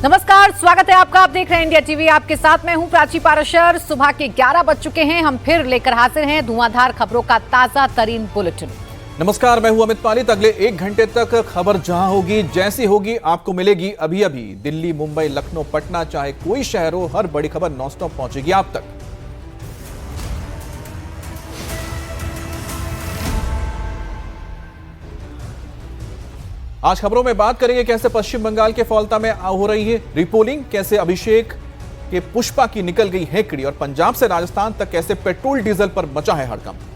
नमस्कार, स्वागत है आपका। आप देख रहे हैं इंडिया टीवी। आपके साथ मैं हूं प्राची पाराशर। सुबह के 11 बज चुके हैं। हम फिर लेकर हाजिर हैं धुआंधार खबरों का ताजा तरीन बुलेटिन। नमस्कार, मैं हूं अमित पालित। अगले 1 घंटे तक खबर जहां होगी, जैसी होगी, आपको मिलेगी अभी अभी। दिल्ली, मुंबई, लखनऊ, पटना, चाहे कोई शहर हो, हर बड़ी खबर नॉनस्टॉप पहुंचेगी आप तक। आज खबरों में बात करेंगे कैसे पश्चिम बंगाल के फौल्ता में हो रही है रिपोलिंग, कैसे अभिषेक के पुष्पा की निकल गई हेकड़ी, और पंजाब से राजस्थान तक कैसे पेट्रोल डीजल पर मचा है हड़कंप।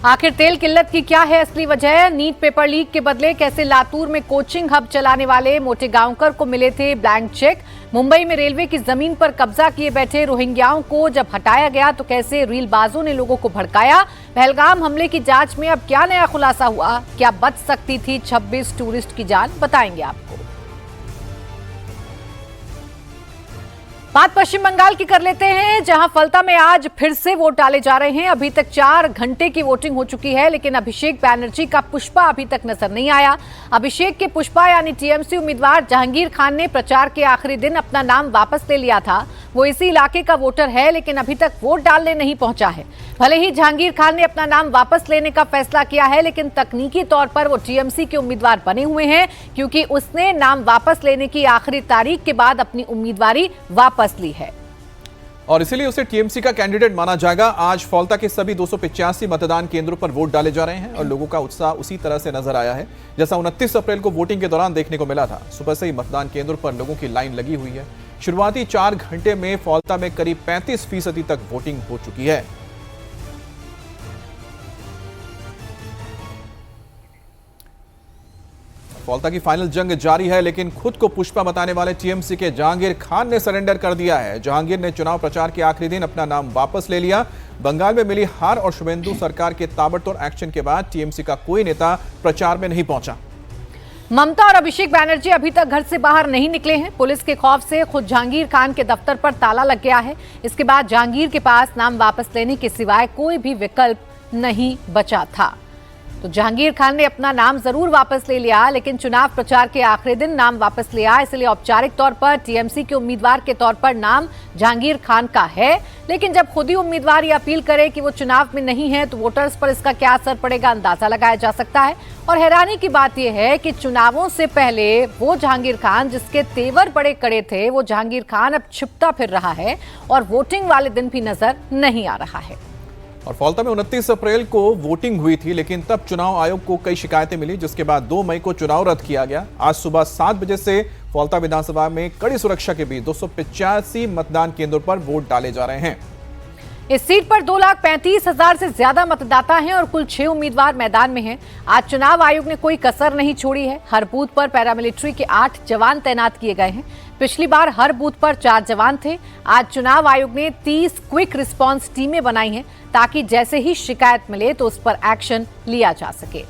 आखिर तेल किल्लत की क्या है असली वजह? नीट पेपर लीक के बदले कैसे लातूर में कोचिंग हब चलाने वाले मोटे गांवकर को मिले थे ब्लैंक चेक? मुंबई में रेलवे की जमीन पर कब्जा किए बैठे रोहिंग्याओं को जब हटाया गया तो कैसे रीलबाजों ने लोगों को भड़काया? पहलगाम हमले की जांच में अब क्या नया खुलासा हुआ? क्या बच सकती थी 26 टूरिस्ट की जान? बताएंगे आपको। बात पश्चिम बंगाल की कर लेते हैं, जहां फलता में आज फिर से वोट डाले जा रहे हैं। अभी तक 4 घंटे की वोटिंग हो चुकी है, लेकिन अभिषेक बैनर्जी का पुष्पा अभी तक नजर नहीं आया। अभिषेक के पुष्पा यानी टीएमसी उम्मीदवार जहांगीर खान ने प्रचार के आखिरी दिन अपना नाम वापस ले लिया था। वो इसी इलाके का वोटर है, लेकिन अभी तक वोट डालने नहीं पहुंचा है। भले ही जहांगीर खान ने अपना नाम वापस लेने का फैसला किया है, लेकिन तकनीकी तौर पर वो टीएमसी के उम्मीदवार बने हुए हैं, क्योंकि उसने नाम वापस लेने की आखिरी तारीख के बाद अपनी उम्मीदवारी वापस ली है और इसीलिए उसे टीएमसी का कैंडिडेट माना जाएगा। आज फौल्ता के सभी 285 मतदान केंद्रों पर वोट डाले जा रहे हैं और लोगों का उत्साह उसी तरह से नजर आया है जैसा 29 अप्रैल को वोटिंग के दौरान देखने को मिला था। सुबह से ही मतदान केंद्रों पर लोगों की लाइन लगी हुई है। शुरुआती 4 घंटे में फौल्ता में करीब 35% तक वोटिंग हो चुकी है। फौल्ता की फाइनल जंग जारी है, लेकिन खुद को पुष्पा बताने वाले टीएमसी के जहांगीर खान ने सरेंडर कर दिया है। जहांगीर ने चुनाव प्रचार के आखिरी दिन अपना नाम वापस ले लिया। बंगाल में मिली हार और शुभेंदु सरकार के ताबड़तोड़ एक्शन के बाद टीएमसी का कोई नेता प्रचार में नहीं पहुंचा। ममता और अभिषेक बैनर्जी अभी तक घर से बाहर नहीं निकले हैं। पुलिस के खौफ से खुद जहांगीर खान के दफ्तर पर ताला लग गया है। इसके बाद जहांगीर के पास नाम वापस लेने के सिवाय कोई भी विकल्प नहीं बचा था। तो जहांगीर खान ने अपना नाम जरूर वापस ले लिया, लेकिन चुनाव प्रचार के आखिरी दिन नाम वापस लिया, इसलिए औपचारिक तौर पर टीएमसी के उम्मीदवार के तौर पर नाम जहांगीर खान का है। लेकिन जब खुद ही उम्मीदवार ये अपील करे कि वो चुनाव में नहीं है, तो वोटर्स पर इसका क्या असर पड़ेगा अंदाजा लगाया जा सकता है। और हैरानी की बात यह है कि चुनावों से पहले वो जहांगीर खान जिसके तेवर बड़े कड़े थे, वो जहांगीर खान अब छिपता फिर रहा है और वोटिंग वाले दिन भी नजर नहीं आ रहा है। और फौल्ता में 29 अप्रैल को वोटिंग हुई थी, लेकिन तब चुनाव आयोग को कई शिकायतें मिली, जिसके बाद 2 मई को चुनाव रद्द किया गया। आज सुबह 7 बजे से फौल्ता विधानसभा में कड़ी सुरक्षा के बीच 285 मतदान केंद्रों पर वोट डाले जा रहे हैं। इस सीट पर 2,35,000 से ज्यादा मतदाता हैं और कुल 6 उम्मीदवार मैदान में हैं। आज चुनाव आयोग ने कोई कसर नहीं छोड़ी है। हर बूथ पर पैरामिलिट्री के 8 जवान तैनात किए गए हैं। पिछली बार हर बूथ पर 4 जवान थे। आज चुनाव आयोग ने 30 क्विक रिस्पांस टीमें बनाई हैं, ताकि जैसे ही शिकायत मिले तो उस पर एक्शन लिया जा सके।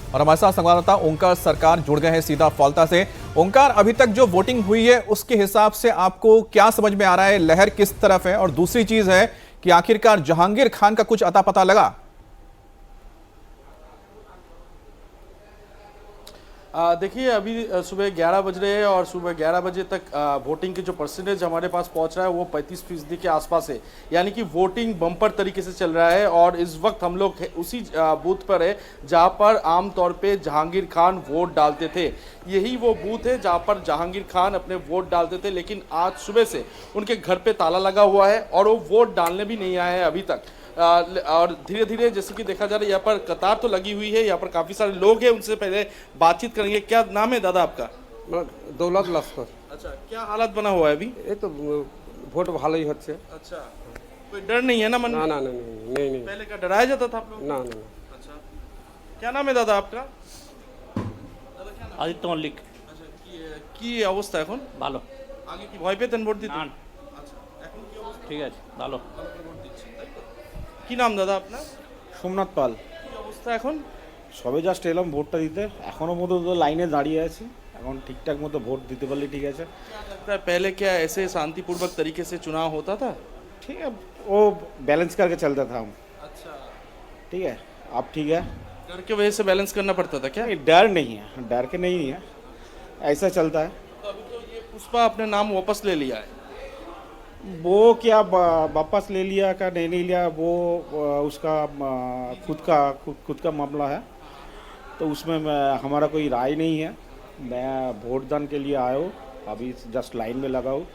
और हमारे साथ संवाददाता ओंकार सरकार जुड़ गए हैं सीधा फौल्ता से। ओंकार, अभी तक जो वोटिंग हुई है उसके हिसाब से आपको क्या समझ में आ रहा है? लहर किस तरफ है? और दूसरी चीज है कि आखिरकार जहांगीर खान का कुछ अता पता लगा? देखिए, अभी सुबह 11 बज रहे हैं और सुबह 11 बजे तक वोटिंग के जो परसेंटेज हमारे पास पहुंच रहा है वो 35% के आसपास है। यानी कि वोटिंग बम्पर तरीके से चल रहा है। और इस वक्त हम लोग उसी बूथ पर है जहां पर आमतौर पे जहांगीर खान वोट डालते थे। यही वो बूथ है जहां पर जहांगीर खान अपने वोट डालते थे, लेकिन आज सुबह से उनके घर पे ताला लगा हुआ है और वो वोट डालने भी नहीं आए हैं अभी तक। और धीरे धीरे जैसे कि देखा जा रहा है, यहाँ पर कतार तो लगी हुई है, यहाँ पर काफ़ी सारे लोग हैं। उनसे पहले बातचीत करेंगे। क्या नाम है दादा आपका? दौलत लश्कर। अच्छा, क्या हालत बना हुआ है अभी? ये तो ভোট ভালোই হচ্ছে। अच्छा, कोई डर नहीं है ना मन में? ना ना ना नहीं नहीं। पहले का डराया जाता था आप लोग? ना ना। अच्छा, क्या नाम है दादा आपका? আদিত্য মল্লিক। আচ্ছা, কি অবস্থা এখন? ভালো। আগে কি ভয় পেতেন ভোট দিতে? না। আচ্ছা, এখন কি অবস্থা? ঠিক আছে, ভালো। ভোট দিচ্ছেন, তাই তো? কি নাম দাদা আপনার? সোমনাথ পাল। কি অবস্থা এখন? সবে জাস্ট এলাম ভোটটা দিতে, এখনো মতো তো লাইনে দাঁড়িয়ে আছি। এখন ঠিকঠাক মতো ভোট দিতে পারলে ঠিক আছে। लगता है पहले क्या ऐसे शांतिपूर्वक तरीके से चुनाव होता था? ठीक है, वो बैलेंस करके चलता था हम। अच्छा, ठीक है, अब ठीक है, डर की वजह से बैलेंस करना पड़ता था क्या? नहीं, डर नहीं है, डर के नहीं है, ऐसा चलता है। तो अभी तो ये पुष्पा अपने नाम वापस ले लिया है। वो क्या वापस ले लिया का नहीं लिया, वो उसका खुद का मामला है, तो उसमें हमारा कोई राय नहीं है। मैं वोट दान के लिए आया हूँ, अभी जस्ट लाइन में लगा हूँ।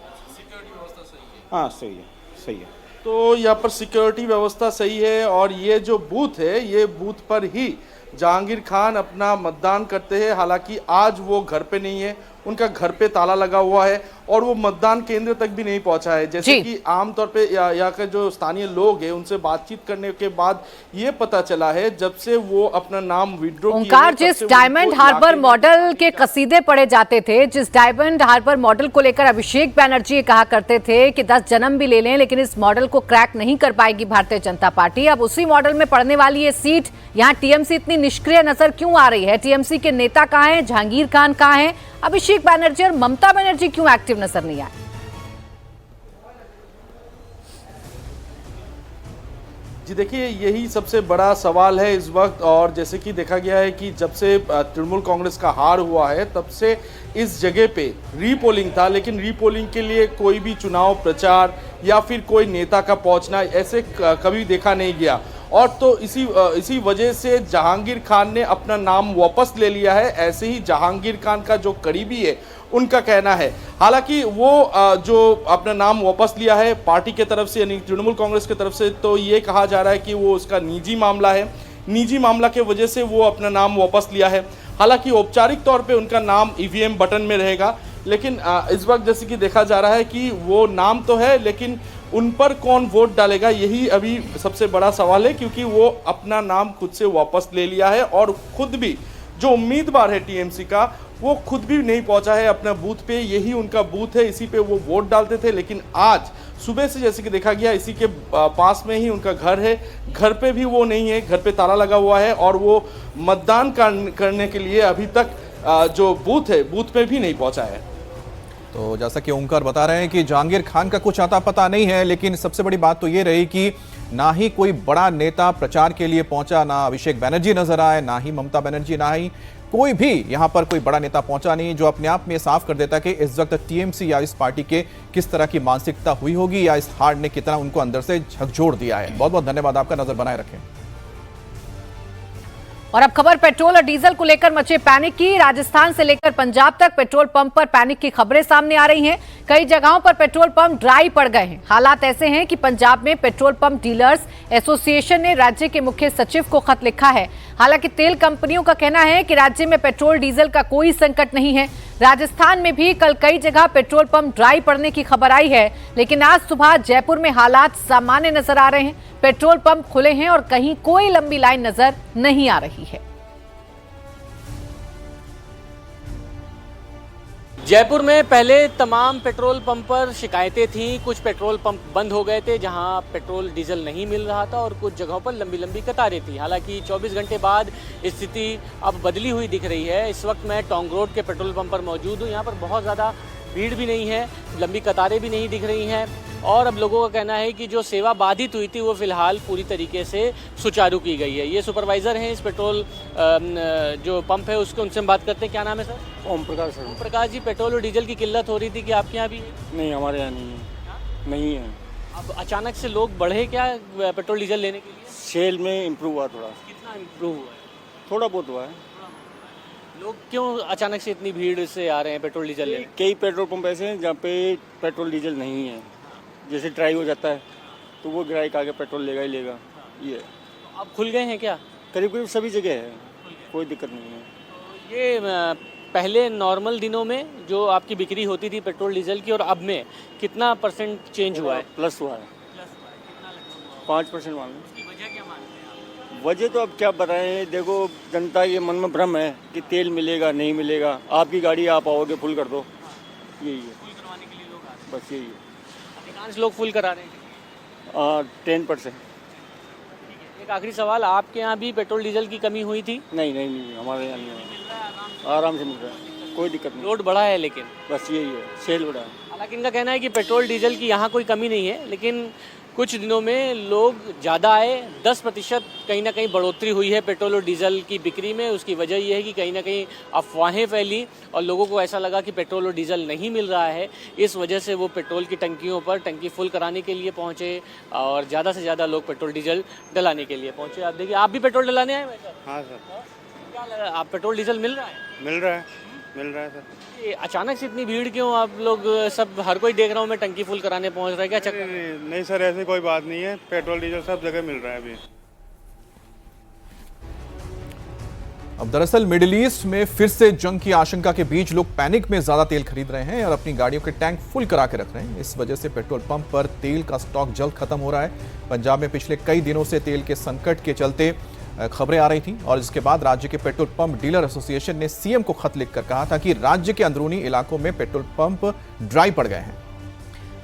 हाँ सही है, सही है। तो यहाँ पर सिक्योरिटी व्यवस्था सही है और ये जो बूथ है, ये बूथ पर ही जहांगीर खान अपना मतदान करते हैं। हालांकि आज वो घर पे नहीं है, उनका घर पे ताला लगा हुआ है और वो मतदान केंद्र तक भी नहीं पहुंचा है। जैसे कि आमतौर पे यहाँ के जो स्थानीय लोग हैं उनसे बातचीत करने के बाद ये पता चला है, जब से वो अपना नाम विड्रॉ किए ओंकार, जिस डायमंड हार्बर मॉडल के कसीदे पढ़े जाते थे, जिस डायमंड हार्बर मॉडल को लेकर अभिषेक बैनर्जी ये कहा करते थे कि 10 जन्म भी ले लें लेकिन इस मॉडल को क्रैक नहीं कर पाएगी भारतीय जनता पार्टी, अब उसी मॉडल में पड़ने वाली ये सीट, यहाँ टीएमसी इतनी निष्क्रिय नजर क्यों आ रही है? टीएमसी के नेता कहाँ हैं? जहांगीर खान कहाँ हैं? अभिषेक बैनर्जी और ममता बनर्जी क्यों एक्टिव नजर नहीं आए? जी देखिए, यही सबसे बड़ा सवाल है इस वक्त। और जैसे कि देखा गया है कि जब से तृणमूल कांग्रेस का हार हुआ है तब से इस जगह पे रीपोलिंग था, लेकिन रीपोलिंग के लिए कोई भी चुनाव प्रचार या फिर कोई नेता का पहुंचना ऐसे कभी देखा नहीं गया। और तो इसी वजह से जहांगीर खान ने अपना नाम वापस ले लिया है, ऐसे ही जहांगीर खान का जो करीबी है उनका कहना है। हालांकि वो जो अपना नाम वापस लिया है पार्टी के तरफ से, यानी तृणमूल कांग्रेस की तरफ से, तो ये कहा जा रहा है कि वो उसका निजी मामला है, निजी मामला के वजह से वो अपना नाम वापस लिया है। हालांकि औपचारिक तौर पे उनका नाम ईवीएम बटन में रहेगा, लेकिन इस वक्त जैसे कि देखा जा रहा है कि वो नाम तो है लेकिन उन पर कौन वोट डालेगा, यही अभी सबसे बड़ा सवाल है, क्योंकि वो अपना नाम खुद से वापस ले लिया है और खुद भी जो उम्मीदवार है टीएमसी का, वो खुद भी नहीं पहुंचा है अपना बूथ पे। यही उनका बूथ है, इसी पे वो वोट डालते थे, लेकिन आज सुबह से जैसे कि देखा गया इसी के पास में ही उनका घर है, घर पे भी वो नहीं है, घर पे ताला लगा हुआ है और वो मतदान करने के लिए अभी तक जो बूथ है बूथ पे भी नहीं पहुंचा है। तो जैसा कि ओंकार बता रहे हैं कि जहांगीर खान का कुछ आता पता नहीं है, लेकिन सबसे बड़ी बात तो ये रही कि ना ही कोई बड़ा नेता प्रचार के लिए पहुंचा, ना अभिषेक बैनर्जी नजर आए, ना ही ममता बनर्जी, ना ही कोई भी यहां पर कोई बड़ा नेता पहुंचा नहीं, जो अपने आप में साफ कर देता कि इस वक्त टीएमसी या इस पार्टी के किस तरह की मानसिकता हुई होगी या इस हार ने कितना उनको अंदर से झकझोर दिया है। बहुत बहुत धन्यवाद आपका, नजर बनाए रखें। और अब खबर पेट्रोल और डीजल को लेकर मचे पैनिक की। राजस्थान से लेकर पंजाब तक पेट्रोल पंप पर पैनिक की खबरें सामने आ रही हैं। कई जगहों पर पेट्रोल पंप ड्राई पड़ गए हैं। हालात ऐसे हैं कि पंजाब में पेट्रोल पंप डीलर्स एसोसिएशन ने राज्य के मुख्य सचिव को खत लिखा है। हालांकि तेल कंपनियों का कहना है कि राज्य में पेट्रोल डीजल का कोई संकट नहीं है। राजस्थान में भी कल कई जगह पेट्रोल पंप ड्राई पड़ने की खबर आई है, लेकिन आज सुबह जयपुर में हालात सामान्य नजर आ रहे हैं। पेट्रोल पंप खुले हैं और कहीं कोई लंबी लाइन नजर नहीं आ रही है। जयपुर में पहले तमाम पेट्रोल पंप पर शिकायतें थीं। कुछ पेट्रोल पंप बंद हो गए थे जहां पेट्रोल डीजल नहीं मिल रहा था और कुछ जगहों पर लंबी लंबी कतारें थी। हालांकि 24 घंटे बाद स्थिति अब बदली हुई दिख रही है। इस वक्त मैं टोंक रोड के पेट्रोल पंप पर मौजूद हूं। यहां पर बहुत ज़्यादा भीड़ भी नहीं है, लंबी कतारें भी नहीं दिख रही हैं और अब लोगों का कहना है कि जो सेवा बाधित हुई थी वो फिलहाल पूरी तरीके से सुचारू की गई है। ये सुपरवाइजर हैं इस पेट्रोल जो पंप है उसके, उनसे हम बात करते हैं। क्या नाम है sir? Om Prakash sir. Om Prakash ji, petrol और डीजल की किल्लत हो रही थी कि आपके यहाँ भी? नहीं, हमारे यहाँ नहीं है। नहीं है। अब अचानक से लोग बढ़े क्या पेट्रोल डीजल लेने के लिए? सेल में इम्प्रूव हुआ थोड़ा। कितना इम्प्रूव हुआ है? थोड़ा बहुत हुआ है। लोग क्यों अचानक से इतनी भीड़ से आ रहे हैं पेट्रोल डीजल लेने? कई पेट्रोल पंप ऐसे हैं जहाँ पे पेट्रोल डीजल नहीं है। जैसे ड्राई हो जाता है तो वो ग्राहक आगे पेट्रोल लेगा ही लेगा। ये अब खुल गए हैं क्या? करीब करीब सभी जगह है, कोई दिक्कत नहीं है। ये पहले नॉर्मल दिनों में जो आपकी बिक्री होती थी पेट्रोल डीजल की और अब में कितना % चेंज हुआ है? प्लस हुआ है, 5% मान लो। वजह क्या मानते हैं आप? वजह तो अब क्या बताएं, देखो जनता के मन में भ्रम है कि तेल मिलेगा नहीं मिलेगा, आपकी गाड़ी आप आओगे फुल कर दो, यही है। फुल करवाने के लिए लोग आ रहे हैं। बस यही है। अधिकांश लोग फुल करा रहे हैं। 10%। एक आखिरी सवाल, आपके यहाँ भी पेट्रोल डीजल की कमी हुई थी? नहीं नहीं नहीं, हमारे यहाँ नहीं है, आराम से मिल रहा है, कोई दिक्कत नहीं। लोड बढ़ा है लेकिन बस यही है, सेल बढ़ा है। हालांकि इनका कहना है कि पेट्रोल डीजल की यहाँ कोई कमी नहीं है, लेकिन कुछ दिनों में लोग ज़्यादा आए, 10% कहीं ना कहीं बढ़ोतरी हुई है पेट्रोल और डीजल की बिक्री में। उसकी वजह यह है कि कहीं ना कहीं अफवाहें फैली और लोगों को ऐसा लगा कि पेट्रोल और डीजल नहीं मिल रहा है। इस वजह से वो पेट्रोल की टंकियों पर टंकी फुल कराने के लिए पहुंचे और ज़्यादा से ज़्यादा लोग पेट्रोल डीजल डलाने के लिए पहुंचे। आप देखिए, आप भी पेट्रोल डलाने आए हैं? हाँ सर। क्या लगा, आप पेट्रोल डीजल मिल रहा है? मिल रहा है सर। ये अचानक से इतनी भीड़ क्यों? आप लोग सब, हर कोई देख रहा हूँ मैं, टंकी फुल कराने पहुंच रहा है, क्या चक्कर? नहीं सर, ऐसी कोई बात नहीं है, पेट्रोल डीजल सब जगह मिल रहा है अभी। अब दरअसल मिडिल ईस्ट में फिर से जंग की आशंका के बीच लोग पैनिक में ज्यादा तेल खरीद रहे हैं और अपनी गाड़ियों के टैंक फुल करा के रख रहे हैं। इस वजह से पेट्रोल पंप पर तेल का स्टॉक जल्द खत्म हो रहा है। पंजाब में पिछले कई दिनों से तेल के संकट के चलते खबरें आ रही थीं और इसके बाद राज्य के पेट्रोल पंप डीलर एसोसिएशन ने सीएम को खत लिखकर कहा था कि राज्य के अंदरूनी इलाकों में पेट्रोल पंप ड्राई पड़ गए हैं।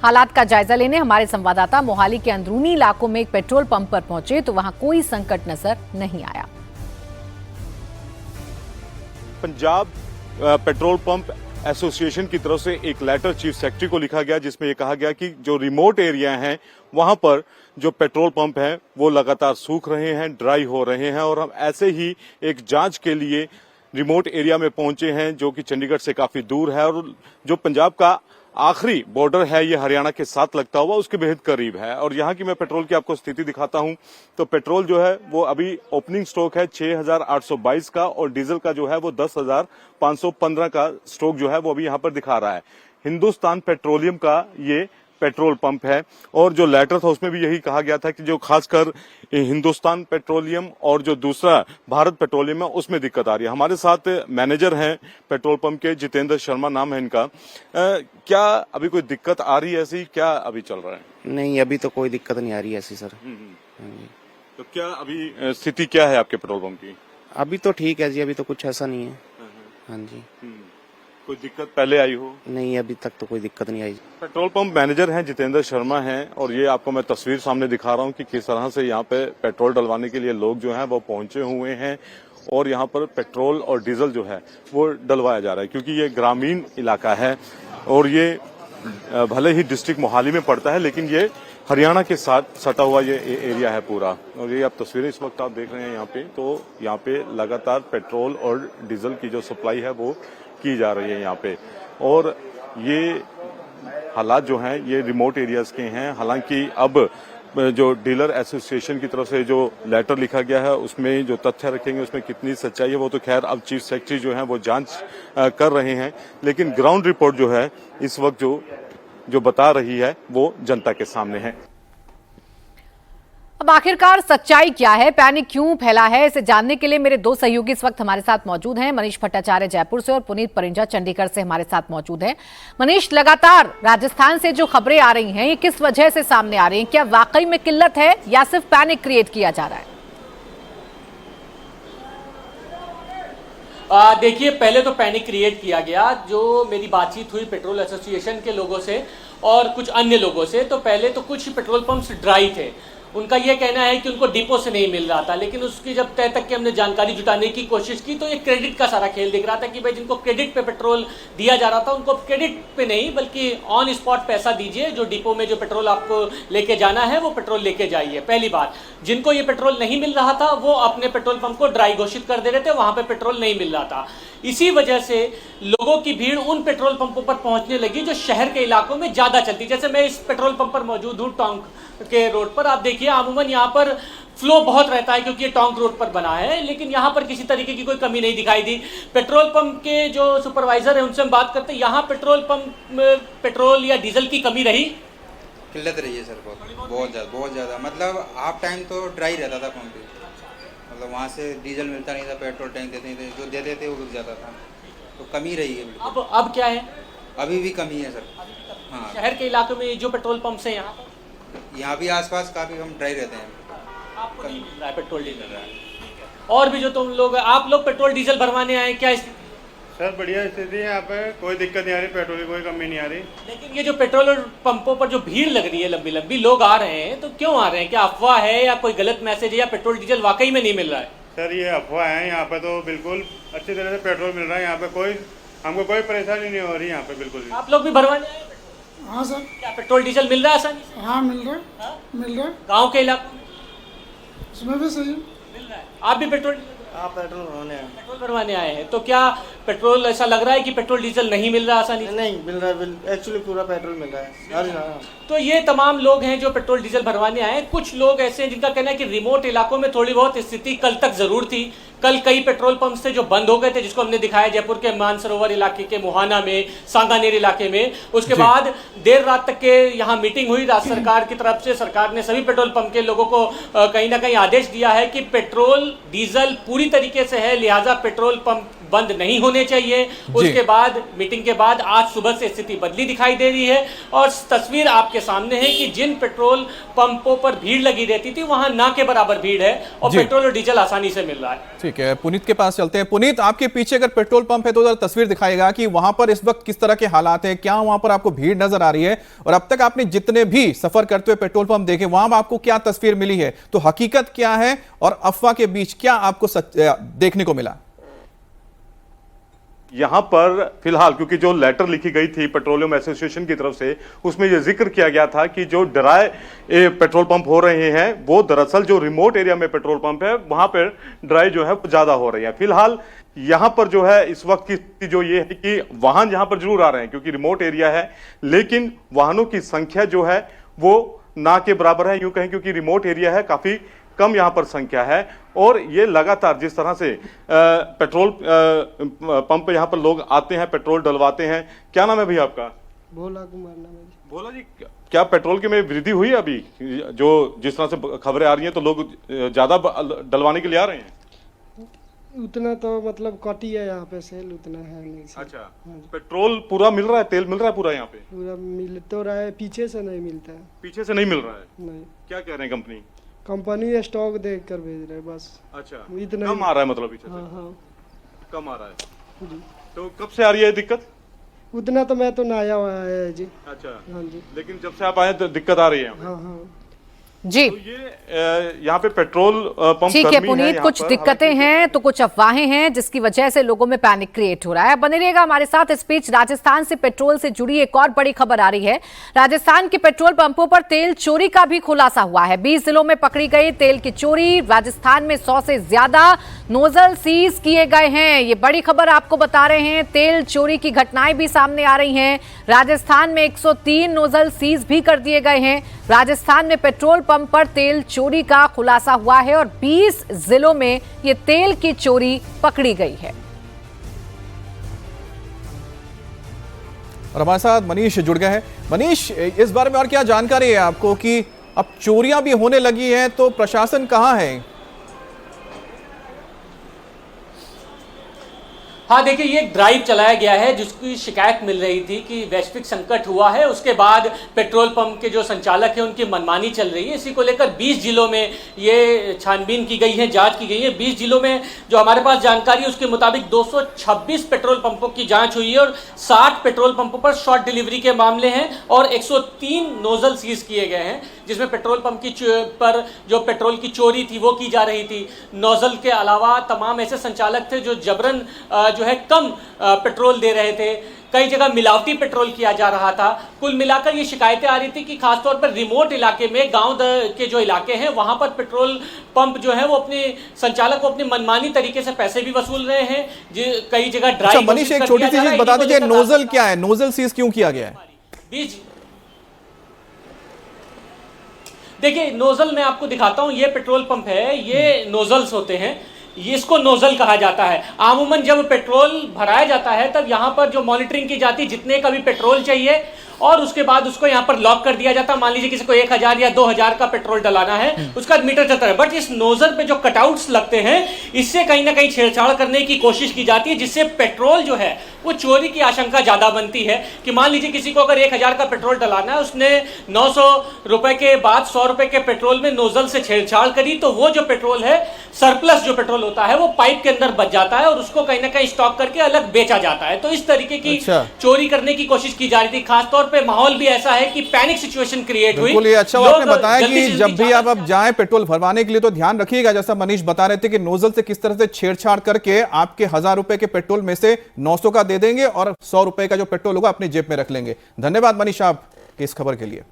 हालात का जायजा लेने हमारे संवाददाता मोहाली के अंदरूनी इलाकों में एक पेट्रोल पंप पर पहुंचे तो वहां कोई संकट नजर नहीं आया। पंजाब पेट्रोल पंप एसोसिएशन की तरफ से एक लेटर चीफ सेक्रेटरी को लिखा गया जिसमें यह कहा गया कि जो रिमोट एरिया हैं वहां पर जो पेट्रोल पंप हैं वो लगातार सूख रहे हैं, ड्राई हो रहे हैं और हम ऐसे ही एक जांच के लिए रिमोट एरिया में पहुंचे हैं जो कि चंडीगढ़ से काफी दूर है और जो पंजाब का आखिरी बॉर्डर है ये हरियाणा के साथ लगता हुआ उसके बेहद करीब है। और यहाँ की मैं पेट्रोल की आपको स्थिति दिखाता हूँ तो पेट्रोल जो है वो अभी ओपनिंग स्टॉक है 6,822 का और डीजल का जो है वो 10,515 का स्टॉक जो है वो अभी यहाँ पर दिखा रहा है। हिंदुस्तान पेट्रोलियम का ये पेट्रोल पंप है और जो लेटर था उसमें भी यही कहा गया था कि जो खासकर हिंदुस्तान पेट्रोलियम और जो दूसरा भारत पेट्रोलियम है उसमें दिक्कत आ रही है। हमारे साथ मैनेजर हैं पेट्रोल पंप के, जितेंद्र शर्मा नाम है इनका। क्या अभी कोई दिक्कत आ रही है ऐसी, क्या अभी चल रहा है? नहीं, अभी तो कोई दिक्कत नहीं आ रही ऐसी सर। तो क्या अभी स्थिति क्या है आपके पेट्रोल पंप की? अभी तो ठीक है जी, अभी तो कुछ ऐसा नहीं है। हाँ जी। कोई दिक्कत पहले आई हो? नहीं, अभी तक तो कोई दिक्कत नहीं आई। पेट्रोल पंप मैनेजर हैं जितेंद्र शर्मा हैं और ये आपको मैं तस्वीर सामने दिखा रहा हूँ कि किस तरह से यहाँ पे पेट्रोल डलवाने के लिए लोग जो हैं वो पहुंचे हुए हैं और यहाँ पर पेट्रोल और डीजल जो है वो डलवाया जा रहा है क्योंकि ये ग्रामीण इलाका है और ये भले ही डिस्ट्रिक्ट मोहाली में पड़ता है लेकिन ये हरियाणा के साथ सटा हुआ ये एरिया है पूरा। और ये आप तस्वीरें इस वक्त आप देख रहे हैं यहाँ पे, तो यहाँ पे लगातार पेट्रोल और डीजल की जो सप्लाई है वो की जा रही है यहाँ पे। और ये हालात जो हैं ये रिमोट एरियाज के हैं। हालांकि अब जो डीलर एसोसिएशन की तरफ से जो लेटर लिखा गया है उसमें जो तथ्य रखेंगे उसमें कितनी सच्चाई है वो तो खैर अब चीफ सेक्रेटरी जो है वो जांच कर रहे हैं, लेकिन ग्राउंड रिपोर्ट जो है इस वक्त जो बता रही है वो जनता के सामने है। अब आखिरकार सच्चाई क्या है, पैनिक क्यों फैला है, इसे जानने के लिए मेरे दो सहयोगी इस वक्त हमारे साथ मौजूद हैं। मनीष भट्टाचार्य जयपुर से और पुनीत परिंजा चंडीगढ़ से हमारे साथ मौजूद हैं। मनीष, लगातार राजस्थान से जो खबरें आ रही हैं ये किस वजह से सामने आ रही हैं? क्या वाकई में किल्लत है या सिर्फ पैनिक क्रिएट किया जा रहा है? देखिए, पहले तो पैनिक क्रिएट किया गया। जो मेरी बातचीत हुई पेट्रोल एसोसिएशन के लोगों से और कुछ अन्य लोगों से, तो पहले तो कुछ पेट्रोल पंप्स ड्राई थे। उनका यह कहना है कि उनको डिपो से नहीं मिल रहा था, लेकिन उसकी जब तय तक की हमने जानकारी जुटाने की कोशिश की तो ये क्रेडिट का सारा खेल दिख रहा था कि भाई जिनको क्रेडिट पे पेट्रोल दिया जा रहा था उनको क्रेडिट पे नहीं बल्कि ऑन स्पॉट पैसा दीजिए, जो डिपो में जो पेट्रोल आपको लेके जाना है वो पेट्रोल लेके जाइए। पहली बात, जिनको ये पेट्रोल नहीं मिल रहा था वो अपने पेट्रोल पंप को ड्राई घोषित कर दे रहे थे, वहां पे पेट्रोल नहीं मिल रहा था। इसी वजह से लोगों की भीड़ उन पेट्रोल पंपों पर पहुंचने लगी जो शहर के इलाकों में ज्यादा चलती। जैसे मैं इस पेट्रोल पंप पर मौजूद हूँ टोंक के रोड पर, आप देखिए अमूमन यहाँ पर फ्लो बहुत रहता है क्योंकि ये टोंक रोड पर बना है, लेकिन यहाँ पर किसी तरीके की कोई कमी नहीं दिखाई दी। पेट्रोल पंप के जो सुपरवाइजर है उनसे हम बात करते हैं, यहाँ पेट्रोल पंप में पेट्रोल या डीजल की कमी रही? किल्लत रही है सर, बहुत ज़्यादा। मतलब हाफ टाइम तो ड्राई रहता था पंप पे, मतलब वहाँ से डीजल मिलता नहीं था, पेट्रोल टैंक देते नहीं थे, जो देते थे वो रुक जाता था, तो कमी रही है। अब क्या है? अभी भी कमी है सर। हाँ, शहर के इलाकों में जो पेट्रोल पंप्स हैं यहाँ भी आसपास काफ़ी हम ड्राई रहते हैं, आपको नहीं मिल रहा है पेट्रोल डीजल। और भी जो तुम लोग, आप लोग पेट्रोल डीजल भरवाने आए, क्या सर बढ़िया स्थिति है यहाँ पे, कोई दिक्कत नहीं आ रही, पेट्रोल की कोई कमी नहीं आ रही। लेकिन ये जो पेट्रोल पंपों पर जो भीड़ लग रही है, लंबी लंबी लोग आ रहे हैं, तो क्यों आ रहे हैं? क्या अफवाह है या कोई गलत मैसेज है या पेट्रोल डीजल वाकई में नहीं मिल रहा है? सर ये अफवाह है, यहाँ पे तो बिल्कुल अच्छी तरह से पेट्रोल मिल रहा है, यहाँ पे हमको कोई परेशानी नहीं हो रही यहाँ पे बिल्कुल भी। आप लोग भी भरवाने आए? हाँ सर। क्या पेट्रोल डीजल मिल रहा है आसानी से? हाँ मिल रहा है, मिल रहा है। गांव के इलाकों में उसमें भी सही है। मिल रहा है। आप भी पेट्रोल पेट्रोल भरवाने आए हैं, तो क्या पेट्रोल ऐसा लग रहा है कि पेट्रोल डीजल नहीं मिल रहा आसानी से? नहीं मिल रहा है, एक्चुअली पूरा पेट्रोल मिल रहा है। तो ये तमाम लोग हैं जो पेट्रोल डीजल भरवाने आए हैं। कुछ लोग ऐसे हैं जिनका कहना है कि रिमोट इलाकों में थोड़ी बहुत स्थिति कल तक जरूर थी। कल कई पेट्रोल पंप थे जो बंद हो गए थे, जिसको हमने दिखाया जयपुर के मानसरोवर इलाके के मुहाना में, सांगानेर इलाके में। उसके बाद देर रात तक के यहाँ मीटिंग हुई राज्य सरकार की तरफ से। सरकार ने सभी पेट्रोल पंप के लोगों को कहीं ना कहीं आदेश दिया है कि पेट्रोल डीजल पूरी तरीके से है, लिहाजा पेट्रोल पंप बंद नहीं होने चाहिए। उसके बाद मीटिंग के बाद आज सुबह से स्थिति बदली दिखाई दे रही है और तस्वीर आपके सामने है कि जिन पेट्रोल पंपों पर भीड़ लगी रहती थी वहां ना के बराबर भीड़ है और पेट्रोल और डीजल आसानी से मिल रहा है। ठीक है, पुनीत के पास चलते हैं। पुनीत, आपके पीछे अगर पेट्रोल पंप है तो जरा तस्वीर दिखाएगा कि वहां पर इस वक्त किस तरह के हालात है, क्या वहां पर आपको भीड़ नजर आ रही है, और अब तक आपने जितने भी सफर करते हुए पेट्रोल पंप देखे वहां आपको क्या तस्वीर मिली है, तो हकीकत क्या है और अफवाह के बीच क्या आपको देखने को मिला? यहां पर फिलहाल क्योंकि जो लेटर लिखी गई थी पेट्रोलियम एसोसिएशन की तरफ से, उसमें यह जिक्र किया गया था कि जो ड्राई पेट्रोल पंप हो रहे हैं वो दरअसल जो रिमोट एरिया में पेट्रोल पंप है वहां पर ड्राई जो है ज्यादा हो रही है। फिलहाल यहां पर जो है इस वक्त की स्थिति जो ये है कि वाहन यहां पर जरूर आ रहे हैं क्योंकि रिमोट एरिया है, लेकिन वाहनों की संख्या जो है वो ना के बराबर है, यूं कहें, क्योंकि रिमोट एरिया है, काफी कम यहां पर संख्या है। और ये लगातार जिस तरह से पेट्रोल पंप पे यहां पर लोग आते हैं, पेट्रोल डलवाते हैं। क्या नाम है भैया आपका? भोला कुमार नाम है। भोला जी, क्या पेट्रोल के में वृद्धि हुई है अभी? जो जिस तरह से खबरें आ रही हैं तो लोग ज्यादा डलवाने के लिए आ रहे हैं। उतना तो मतलब कटी है यहाँ पे, सेल उतना है नहीं। अच्छा, पेट्रोल पूरा मिल रहा है, तेल मिल रहा है पूरा यहाँ पे? पूरा मिल तो रहा है, पीछे से नहीं मिलता है। पीछे से नहीं मिल रहा है? नहीं। क्या कह रहे हैं कंपनी? कंपनी स्टॉक देख कर भेज रहे बस। अच्छा, इतना कम आ रहा है मतलब पीछे से? हाँ, कम आ रहा है जी। तो कब से आ रही है दिक्कत? उतना तो मैं तो नया हुआ है जी। अच्छा, हाँ जी। लेकिन जब से आप आए तो दिक्कत आ रही है? हाँ। जी, तो ये यहाँ पे पेट्रोल पंप ठीक है पुनीत, कुछ दिक्कतें हैं तो कुछ अफवाहें हैं जिसकी वजह से लोगों में पैनिक क्रिएट हो रहा है। बने रहिएगा हमारे साथ। इस बीच राजस्थान से पेट्रोल से जुड़ी एक और बड़ी खबर आ रही है। राजस्थान के पेट्रोल पंपों पर तेल चोरी का भी खुलासा हुआ है। 20 जिलों में पकड़ी गई तेल की चोरी। राजस्थान में 100 से ज्यादा नोजल सीज किए गए हैं। ये बड़ी खबर आपको बता रहे हैं। तेल चोरी की घटनाएं भी सामने आ रही हैं। राजस्थान में 103 नोजल सीज भी कर दिए गए हैं। राजस्थान में पेट्रोल पंप पर तेल चोरी का खुलासा हुआ है और 20 जिलों में ये तेल की चोरी पकड़ी गई है। और हमारे साथ मनीष जुड़ गए हैं। मनीष, इस बारे में और क्या जानकारी है आपको कि अब चोरियां भी होने लगी हैं, तो प्रशासन कहां है? हाँ देखिए, ये एक ड्राइव चलाया गया है जिसकी शिकायत मिल रही थी कि वैश्विक संकट हुआ है। उसके बाद पेट्रोल पंप के जो संचालक हैं उनकी मनमानी चल रही है। इसी को लेकर 20 जिलों में ये छानबीन की गई है, जांच की गई है। 20 जिलों में जो हमारे पास जानकारी है उसके मुताबिक 226 पेट्रोल पंपों की जांच हुई है और 60 पेट्रोल पंपों पर शॉर्ट डिलीवरी के मामले हैं और 103 नोजल सीज किए गए हैं, जिसमें पेट्रोल पंप की पर जो पेट्रोल की चोरी थी वो की जा रही थी। नोजल के अलावा तमाम ऐसे संचालक थे जो जबरन जो है कम पेट्रोल दे रहे थे। कई जगह मिलावटी पेट्रोल किया जा रहा था। कुल मिलाकर ये शिकायतें आ रही थी कि खासतौर पर रिमोट इलाके में, गांव के जो इलाके हैं वहां पर पेट्रोल पंप जो है वो अपने संचालक को अपनी मनमानी तरीके से पैसे भी वसूल रहे हैं। कई जगह ड्राइव। अच्छा मनीष, एक छोटी सी चीज बता दीजिए, नोजल क्या है? नोजल सीज क्यों किया गया है? देखिए, नोजल मैं आपको दिखाता हूं। ये पेट्रोल पंप है, ये नोजल्स होते हैं, इसको नोजल कहा जाता है। आमूमन जब पेट्रोल भराया जाता है तब यहाँ पर जो मॉनिटरिंग की जाती है जितने का भी पेट्रोल चाहिए और उसके बाद उसको यहाँ पर लॉक कर दिया जाता है। मान लीजिए किसी को 1000 या 2000 का पेट्रोल डलाना है, उसका मीटर चलता है। बट इस नोजल पे जो कटआउट्स लगते हैं इससे कहीं ना कहीं छेड़छाड़ करने की कोशिश की जाती है, जिससे पेट्रोल जो है वो चोरी की आशंका ज्यादा बनती है। कि मान लीजिए किसी को अगर 1000 का पेट्रोल डलाना है, उसने 900 रुपए के बाद 100 रुपए के पेट्रोल में नोजल से छेड़छाड़ करी, तो वो जो पेट्रोल है, सरप्लस जो पेट्रोल होता है, वो पाइप के अंदर बच जाता है और उसको कहीं ना कहीं स्टॉक करके अलग बेचा जाता है। तो इस तरीके की चोरी करने की कोशिश की जा रही थी। खासतौर पे माहौल भी ऐसा है कि पैनिक सिचुएशन क्रिएट हुई। बिल्कुल, ये अच्छा आपने बताया कि जब भी आप अब जाएं पेट्रोल भरवाने के लिए तो ध्यान रखिएगा, जैसा मनीष बता रहे थे कि नोजल से किस तरह से छेड़छाड़ करके आपके 1000 रुपए के पेट्रोल में से 900 का दे देंगे और 100 रुपए का जो पेट्रोल होगा अपनी जेब में रख लेंगे। धन्यवाद मनीष, आप कि इस खबर के लिए।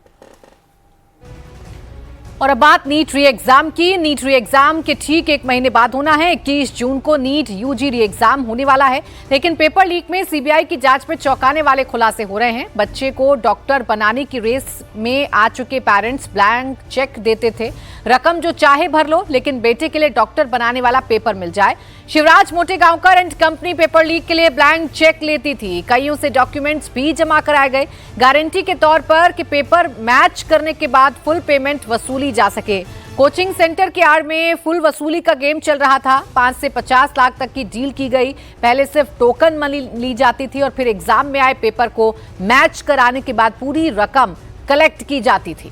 और अब बात नीट री एग्जाम की। नीट री एग्जाम के ठीक एक महीने बाद होना है। 21 जून को नीट यूजी री एग्जाम होने वाला है, लेकिन पेपर लीक में सीबीआई की जांच में चौंकाने वाले खुलासे हो रहे हैं। बच्चे को डॉक्टर बनाने की रेस में आ चुके पेरेंट्स ब्लैंक चेक देते थे, रकम जो चाहे भर लो लेकिन बेटे के लिए डॉक्टर बनाने वाला पेपर मिल जाए। Shivraj Motegaonkar and company paper leak के लिए ब्लैंक चेक लेती थी। कईयों से डॉक्यूमेंट्स भी जमा कराए गए गारंटी के तौर पर कि पेपर मैच करने के बाद फुल पेमेंट वसूली जा सके। कोचिंग सेंटर की आड़ में फुल वसूली का गेम चल रहा था। 5 से 50 लाख तक की डील की गई। पहले सिर्फ टोकन मनी ली जाती थी और फिर एग्जाम में आए पेपर को मैच कराने के बाद पूरी रकम कलेक्ट की जाती थी।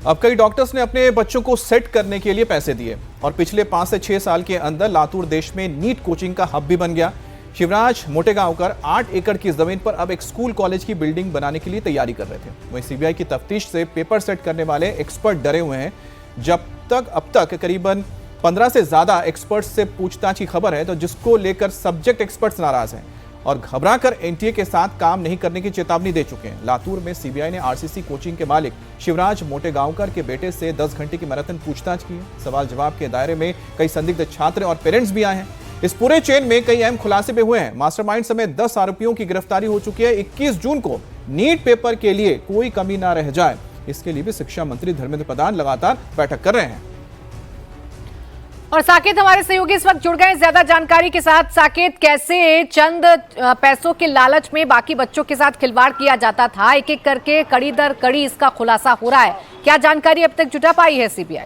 अब कई डॉक्टर्स ने अपने बच्चों को सेट करने के लिए पैसे दिए और पिछले 5 से 6 साल के अंदर लातूर देश में नीट कोचिंग का हब भी बन गया। शिवराज मोटेगांवकर 8 एकड़ की जमीन पर अब एक स्कूल कॉलेज की बिल्डिंग बनाने के लिए तैयारी कर रहे थे। वहीं सीबीआई की तफ्तीश से पेपर सेट करने वाले एक्सपर्ट डरे हुए हैं। अब तक करीबन 15 से ज्यादा एक्सपर्ट्स से पूछताछ की खबर है, तो जिसको लेकर सब्जेक्ट एक्सपर्ट्स नाराज हैं और घबराकर एनटीए के साथ काम नहीं करने की चेतावनी दे चुके हैं। लातूर में सीबीआई ने आरसीसी कोचिंग के मालिक शिवराज मोटेगांवकर के बेटे से 10 घंटे की मैराथन पूछताछ की है। सवाल जवाब के दायरे में कई संदिग्ध छात्र और पेरेंट्स भी आए हैं। इस पूरे चेन में कई अहम खुलासे भी हुए हैं। मास्टरमाइंड समेत 10 आरोपियों की गिरफ्तारी हो चुकी है। 21 जून को नीट पेपर के लिए कोई कमी ना रह जाए, इसके लिए भी शिक्षा मंत्री धर्मेंद्र प्रधान लगातार बैठक कर रहे हैं। और साकेत हमारे सहयोगी इस वक्त जुड़ गए ज्यादा जानकारी के साथ। साकेत, कैसे चंद पैसों के लालच में बाकी बच्चों के साथ खिलवाड़ किया जाता था, एक एक करके कड़ी दर कड़ी इसका खुलासा हो रहा है। क्या जानकारी अब तक जुटा पाई है सीबीआई?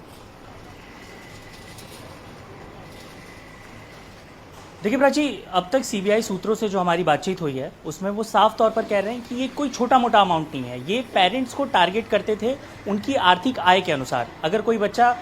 देखिए प्राची, अब तक सीबीआई सूत्रों से जो हमारी बातचीत हुई है उसमें वो साफ तौर पर कह रहे हैं कि ये कोई छोटा मोटा अमाउंट नहीं है। ये पेरेंट्स को टारगेट करते थे उनकी आर्थिक आय के अनुसार। अगर कोई बच्चा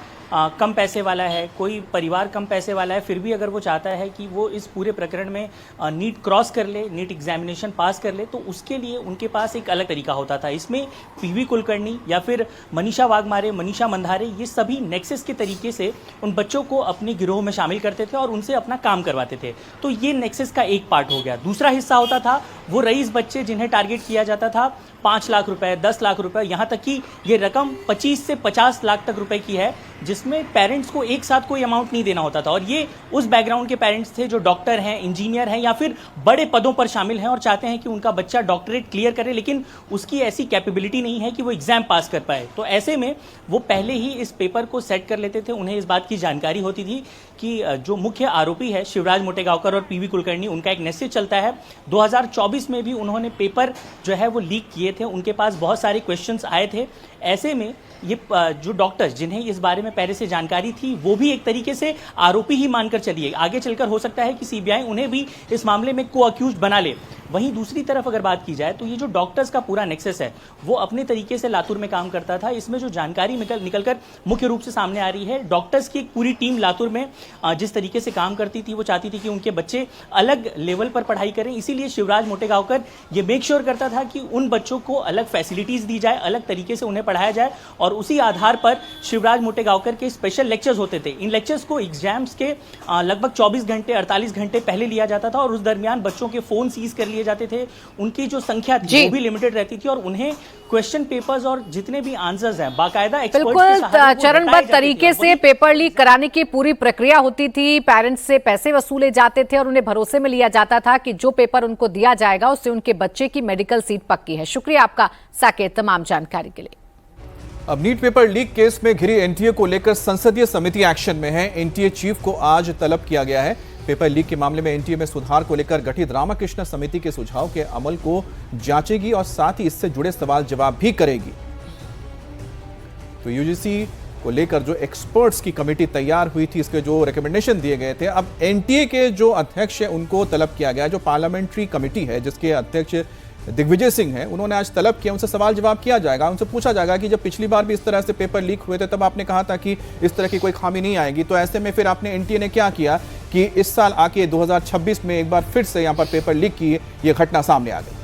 कम पैसे वाला है, कोई परिवार कम पैसे वाला है, फिर भी अगर वो चाहता है कि वो इस पूरे प्रकरण में नीट क्रॉस कर ले, नीट एग्जामिनेशन पास कर ले, तो उसके लिए उनके पास एक अलग तरीका होता था। इसमें पीवी कुलकर्णी या फिर मनीषा वाघमारे, मनीषा मंधारे, ये सभी नेक्सस के तरीके से उन बच्चों को अपने गिरोह में शामिल करते थे और उनसे अपना काम करवाते थे। तो ये नेक्सस का एक पार्ट हो गया। दूसरा हिस्सा होता था वो रईस बच्चे जिन्हें टारगेट किया जाता था 5 लाख रुपए, 10 लाख रुपए, यहाँ तक कि ये रकम 25 से 50 लाख तक रुपए की है, जिसमें पेरेंट्स को एक साथ कोई अमाउंट नहीं देना होता था। और ये उस बैकग्राउंड के पेरेंट्स थे जो डॉक्टर हैं, इंजीनियर हैं या फिर बड़े पदों पर शामिल हैं और चाहते हैं कि उनका बच्चा डॉक्टरेट क्लियर करे, लेकिन उसकी ऐसी कैपेबिलिटी नहीं है कि वो एग्जाम पास कर पाए। तो ऐसे में वो पहले ही इस पेपर को सेट कर लेते थे। उन्हें इस बात की जानकारी होती थी कि जो मुख्य आरोपी है शिवराज मोटेगांवकर और पीवी कुलकर्णी, उनका एक मैसेज चलता है। 2024 में भी उन्होंने पेपर जो है वो लीक किए थे, उनके पास बहुत सारे क्वेश्चंस आए थे। ऐसे में ये जो डॉक्टर्स जिन्हें इस बारे में पहले से जानकारी थी वो भी एक तरीके से आरोपी ही मानकर चलिए। आगे चलकर हो सकता है कि सीबीआई उन्हें भी इस मामले में को अक्यूज्ड बना ले। वहीं दूसरी तरफ अगर बात की जाए तो ये जो डॉक्टर्स का पूरा नेक्सस है वो अपने तरीके से लातूर में काम करता था। इसमें जो जानकारी निकलकर मुख्य रूप से सामने आ रही है, डॉक्टर्स की एक पूरी टीम लातूर में जिस तरीके से काम करती थी वो चाहती थी कि उनके बच्चे अलग लेवल पर पढ़ाई करें। इसीलिए शिवराज मोटेगांवकर ये मेक श्योर करता था कि उन बच्चों को अलग फैसिलिटीज दी जाए, अलग तरीके से उन्हें पढ़ाया जाए और उसी आधार पर शिवराज मोटेगांवकर के स्पेशल लेक्चर्स होते थे। इन लेक्चर्स को एग्जाम्स के लगभग 24 घंटे 48 घंटे पहले लिया जाता था और उस दरमियान बच्चों के फोन सीज कर लिए जाते थे। उनकी जो संख्या थी वो भी लिमिटेड रहती थी और उन्हें क्वेश्चन पेपर्स और जितने भी आंसर्स हैं बाकायदा बिल्कुल चरणबद्ध तरीके से पेपर लीक कराने की पूरी प्रक्रिया होती थी। पेरेंट्स से पैसे वसूले जाते थे और उन्हें भरोसे में लिया जाता था कि जो पेपर उनको दिया जाएगा उससे उनके बच्चे की मेडिकल सीट पक्की है। शुक्रिया आपका साकेत तमाम जानकारी के लिए। अब नीट पेपर लीक केस में घिरी एनटीए को लेकर संसदीय समिति एक्शन में है। एनटीए चीफ को आज तलब किया गया है। पेपर लीक के मामले में एनटीए में सुधार को लेकर गठित रामाकृष्ण समिति के सुझाव के अमल को जांचेगी और साथ ही इससे जुड़े सवाल जवाब भी करेगी। तो यूजीसी को लेकर जो एक्सपर्ट्स की कमेटी तैयार हुई थी, इसके जो रिकमेंडेशन दिए गए थे, अब एनटीए के जो अध्यक्ष है उनको तलब किया गया। जो पार्लियामेंट्री कमेटी है जिसके अध्यक्ष दिग्विजय सिंह है, उन्होंने आज तलब किया, उनसे सवाल जवाब किया जाएगा। उनसे पूछा जाएगा कि जब पिछली बार भी इस तरह से पेपर लीक हुए थे तब आपने कहा था कि इस तरह की कोई खामी नहीं आएगी, तो ऐसे में फिर आपने एनटीए ने क्या किया कि इस साल आके 2026 में एक बार फिर से यहां पर पेपर लीक की ये घटना सामने आ गई।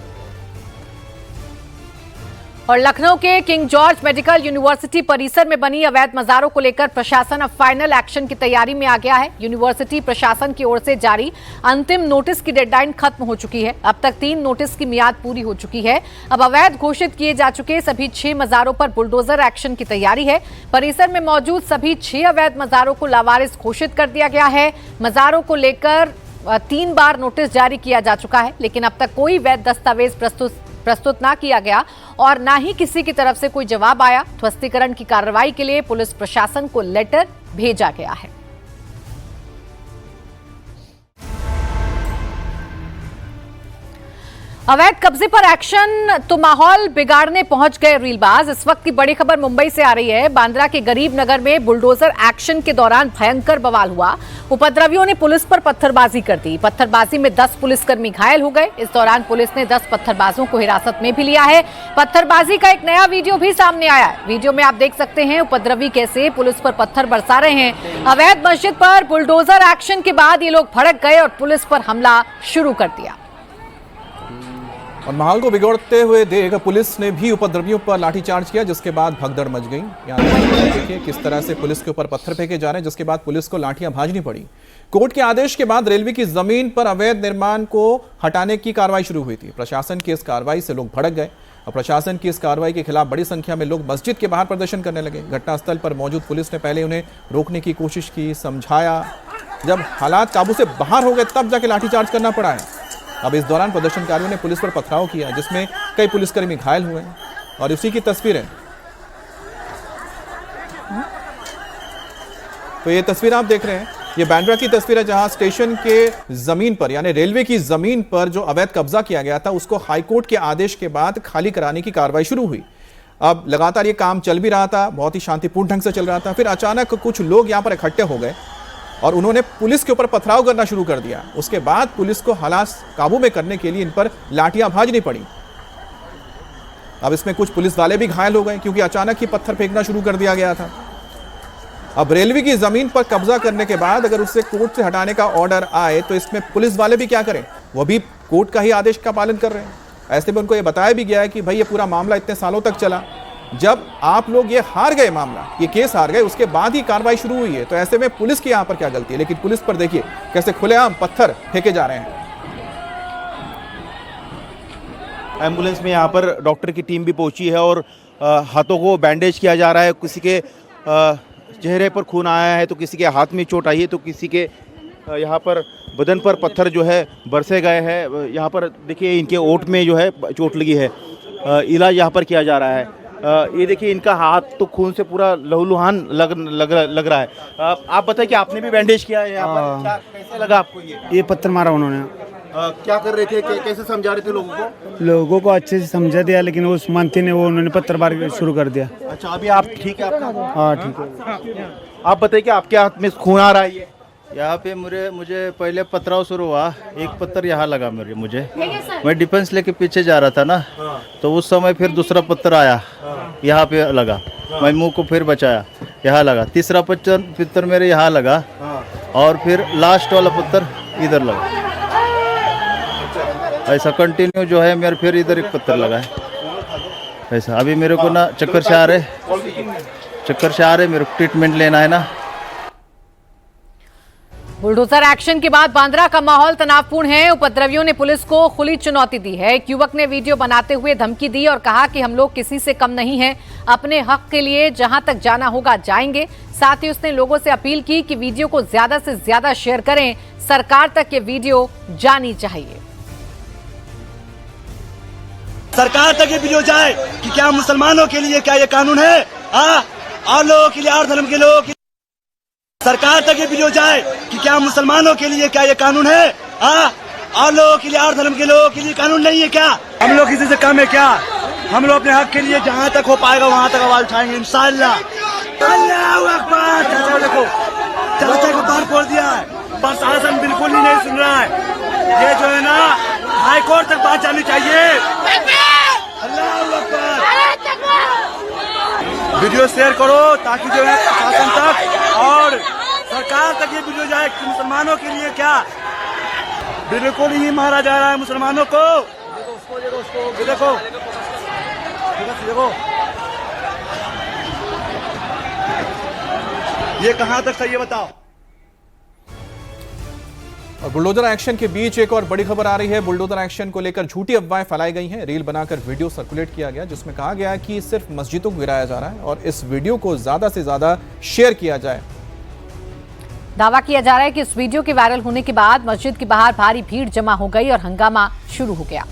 और लखनऊ के किंग जॉर्ज मेडिकल यूनिवर्सिटी परिसर में बनी अवैध मजारों को लेकर प्रशासन अब फाइनल एक्शन की तैयारी में आ गया है। यूनिवर्सिटी प्रशासन की ओर से जारी अंतिम नोटिस की डेडलाइन खत्म हो चुकी है। अब तक 3 नोटिस की मियाद पूरी हो चुकी है। अब अवैध घोषित किए जा चुके सभी 6 मजारों पर बुलडोजर एक्शन की तैयारी है। परिसर में मौजूद सभी 6 अवैध मजारों को लावारिस घोषित कर दिया गया है। मजारों को लेकर 3 बार नोटिस जारी किया जा चुका है, लेकिन अब तक कोई वैध दस्तावेज प्रस्तुत ना किया गया और ना ही किसी की तरफ से कोई जवाब आया। ध्वस्तीकरण की कार्रवाई के लिए पुलिस प्रशासन को लेटर भेजा गया है। अवैध कब्जे पर एक्शन तो माहौल बिगाड़ने पहुंच गए रीलबाज। इस वक्त की बड़ी खबर मुंबई से आ रही है। बांद्रा के गरीब नगर में बुलडोजर एक्शन के दौरान भयंकर बवाल हुआ। उपद्रवियों ने पुलिस पर पत्थरबाजी कर दी। पत्थरबाजी में 10 पुलिसकर्मी घायल हो गए। इस दौरान पुलिस ने 10 पत्थरबाजों को हिरासत में भी लिया है। पत्थरबाजी का एक नया वीडियो भी सामने आया है। वीडियो में आप देख सकते हैं उपद्रवी कैसे पुलिस पर पत्थर बरसा रहे हैं। अवैध मस्जिद पर बुलडोजर एक्शन के बाद ये लोग भड़क गए और पुलिस पर हमला शुरू कर दिया। और माहौल को बिगड़ते हुए देख पुलिस ने भी उपद्रवियों पर लाठीचार्ज किया, जिसके बाद भगदड़ मच गई। यहाँ देखिए किस तरह से पुलिस के ऊपर पत्थर फेंके जा रहे हैं, जिसके बाद पुलिस को लाठियां भाजनी पड़ी। कोर्ट के आदेश के बाद रेलवे की जमीन पर अवैध निर्माण को हटाने की कार्रवाई शुरू हुई थी। प्रशासन की इस कार्रवाई से लोग भड़क गए और प्रशासन की इस कार्रवाई के खिलाफ बड़ी संख्या में लोग मस्जिद के बाहर प्रदर्शन करने लगे। घटनास्थल पर मौजूद पुलिस ने पहले उन्हें रोकने की कोशिश की, समझाया। जब हालात काबू से बाहर हो गए तब जाके लाठीचार्ज करना पड़ा है। अब इस दौरान प्रदर्शनकारियों ने पुलिस पर पथराव किया, जिसमें कई पुलिसकर्मी घायल हुए और इसी की तस्वीरें। तो ये तस्वीर आप देख रहे हैं, ये बांद्रा की तस्वीर है, जहां स्टेशन के जमीन पर यानी रेलवे की जमीन पर जो अवैध कब्जा किया गया था उसको हाईकोर्ट के आदेश के बाद खाली कराने की कार्रवाई शुरू हुई। अब लगातार ये काम चल भी रहा था, बहुत ही शांतिपूर्ण ढंग से चल रहा था। फिर अचानक कुछ लोग यहां पर इकट्ठे हो गए और उन्होंने पुलिस के ऊपर पथराव करना शुरू कर दिया। उसके बाद पुलिस को हालात काबू में करने के लिए इन पर लाठियां भाजनी पड़ी। अब इसमें कुछ पुलिस वाले भी घायल हो गए क्योंकि अचानक ही पत्थर फेंकना शुरू कर दिया गया था। अब रेलवे की जमीन पर कब्जा करने के बाद अगर उससे कोर्ट से हटाने का ऑर्डर आए तो इसमें पुलिस वाले भी क्या करें, वो भी कोर्ट का ही आदेश का पालन कर रहे हैं। ऐसे में उनको ये बताया भी गया है कि भाई ये पूरा मामला इतने सालों तक चला, जब आप लोग ये हार गए, मामला ये केस हार गए, उसके बाद ही कार्रवाई शुरू हुई है। तो ऐसे में पुलिस की यहाँ पर क्या गलती है? लेकिन पुलिस पर देखिए कैसे खुलेआम पत्थर फेंके जा रहे हैं। एम्बुलेंस में यहाँ पर डॉक्टर की टीम भी पहुंची है और हाथों को बैंडेज किया जा रहा है। किसी के चेहरे पर खून आया है तो किसी के हाथ में चोट आई है तो किसी के यहाँ पर बदन पर पत्थर जो है बरसे गए हैं। यहाँ पर देखिए इनके ओठ में जो है चोट लगी है, इलाज यहाँ पर किया जा रहा है। ये देखिए इनका हाथ तो खून से पूरा लहूलुहान लग रहा है। आप बताइए कि आपने भी बैंडेज किया है यहाँ पर, क्या कैसा लगा आपको? ये पत्थर मारा उन्होंने। क्या कर रहे थे, कैसे समझा रहे थे लोगों को? लोगों को अच्छे से समझा दिया, लेकिन वो मानते नहीं, वो उन्होंने पत्थरबाजी शुरू कर दिया। अच्छा, अभी आप ठीक है? हाँ ठीक है। आप बताइए कि आपके हाथ में खून आ रहा है? यहाँ पे मुझे पहले पथराव शुरू हुआ, एक पत्थर यहाँ लगा मुझे मैं डिफेंस लेके पीछे जा रहा था ना, तो उस समय फिर दूसरा पत्थर आया, यहाँ पे लगा, मैं मुंह को फिर बचाया, यहाँ लगा, तीसरा पत्थर मेरे यहाँ लगा और फिर लास्ट वाला पत्थर इधर लगा। ऐसा कंटिन्यू जो है मेरे फिर इधर एक पत्थर लगा है ऐसा। अभी मेरे को ना चक्कर से आ रहे, मेरे को ट्रीटमेंट लेना है ना। बुलडोजर एक्शन के बाद बांद्रा का माहौल तनावपूर्ण है। उपद्रवियों ने पुलिस को खुली चुनौती दी है। एक युवक ने वीडियो बनाते हुए धमकी दी और कहा कि हम लोग किसी से कम नहीं हैं, अपने हक के लिए जहां तक जाना होगा जाएंगे। साथ ही उसने लोगों से अपील की कि वीडियो को ज्यादा से ज्यादा शेयर करें, सरकार तक ये वीडियो जानी चाहिए। सरकार तक ये वीडियो जाए कि क्या मुसलमानों के लिए क्या ये कानून है, और लोगों के लिए, और धर्म के लोगों के, सरकार तक ये वीडियो जाए कि क्या मुसलमानों के लिए क्या ये कानून है, और लोगों के लिए, और धर्म के लोगों के लिए कानून नहीं है क्या? हम लोग किसी से कम है क्या? हम लोग अपने हक के लिए जहाँ तक हो पाएगा वहाँ तक आवाज उठाएंगे इंशाअल्लाह। अल्लाहू अकबर। देखो चाचा को बाहर खोल दिया है, प्रशासन बिल्कुल ही नहीं सुन रहा है। ये जो है ना हाई कोर्ट तक बात जानी चाहिए। अल्लाहू अकबर। वीडियो शेयर करो ताकि जो है प्रशासन तक और सरकार तक ये वीडियो जाए कि मुसलमानों के लिए क्या बिल्कुल ही मारा जा रहा है मुसलमानों को। देखो देखो ये कहां तक सही है बताओ। और बुलडोजर एक्शन के बीच एक और बड़ी खबर आ रही है। बुलडोजर एक्शन को लेकर झूठी अफवाहें फैलाई गई हैं। रील बनाकर वीडियो सर्कुलेट किया गया जिसमें कहा गया कि सिर्फ मस्जिदों को गिराया जा रहा है और इस वीडियो को ज्यादा से ज्यादा शेयर किया जाए। दावा किया जा रहा है कि इस वीडियो के वायरल होने के बाद मस्जिद के बाहर भारी भीड़ जमा हो गई और हंगामा शुरू हो गया।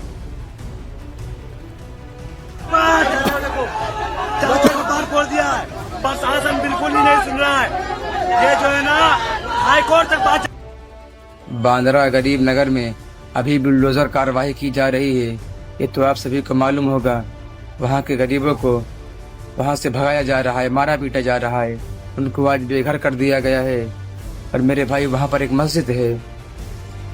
खोल दिया है, प्रशासन बिल्कुल ही नहीं सुन रहा है। ये जो है ना हाई कोर्ट तक बात। बांद्रा गरीब नगर में अभी बुलडोजर कार्रवाई की जा रही है। ये तो आप सभी को मालूम होगा। वहाँ के गरीबों को वहाँ से भगाया जा रहा है, मारा पीटा जा रहा है, उनको आज बेघर कर दिया गया है। और मेरे भाई वहाँ पर एक मस्जिद है,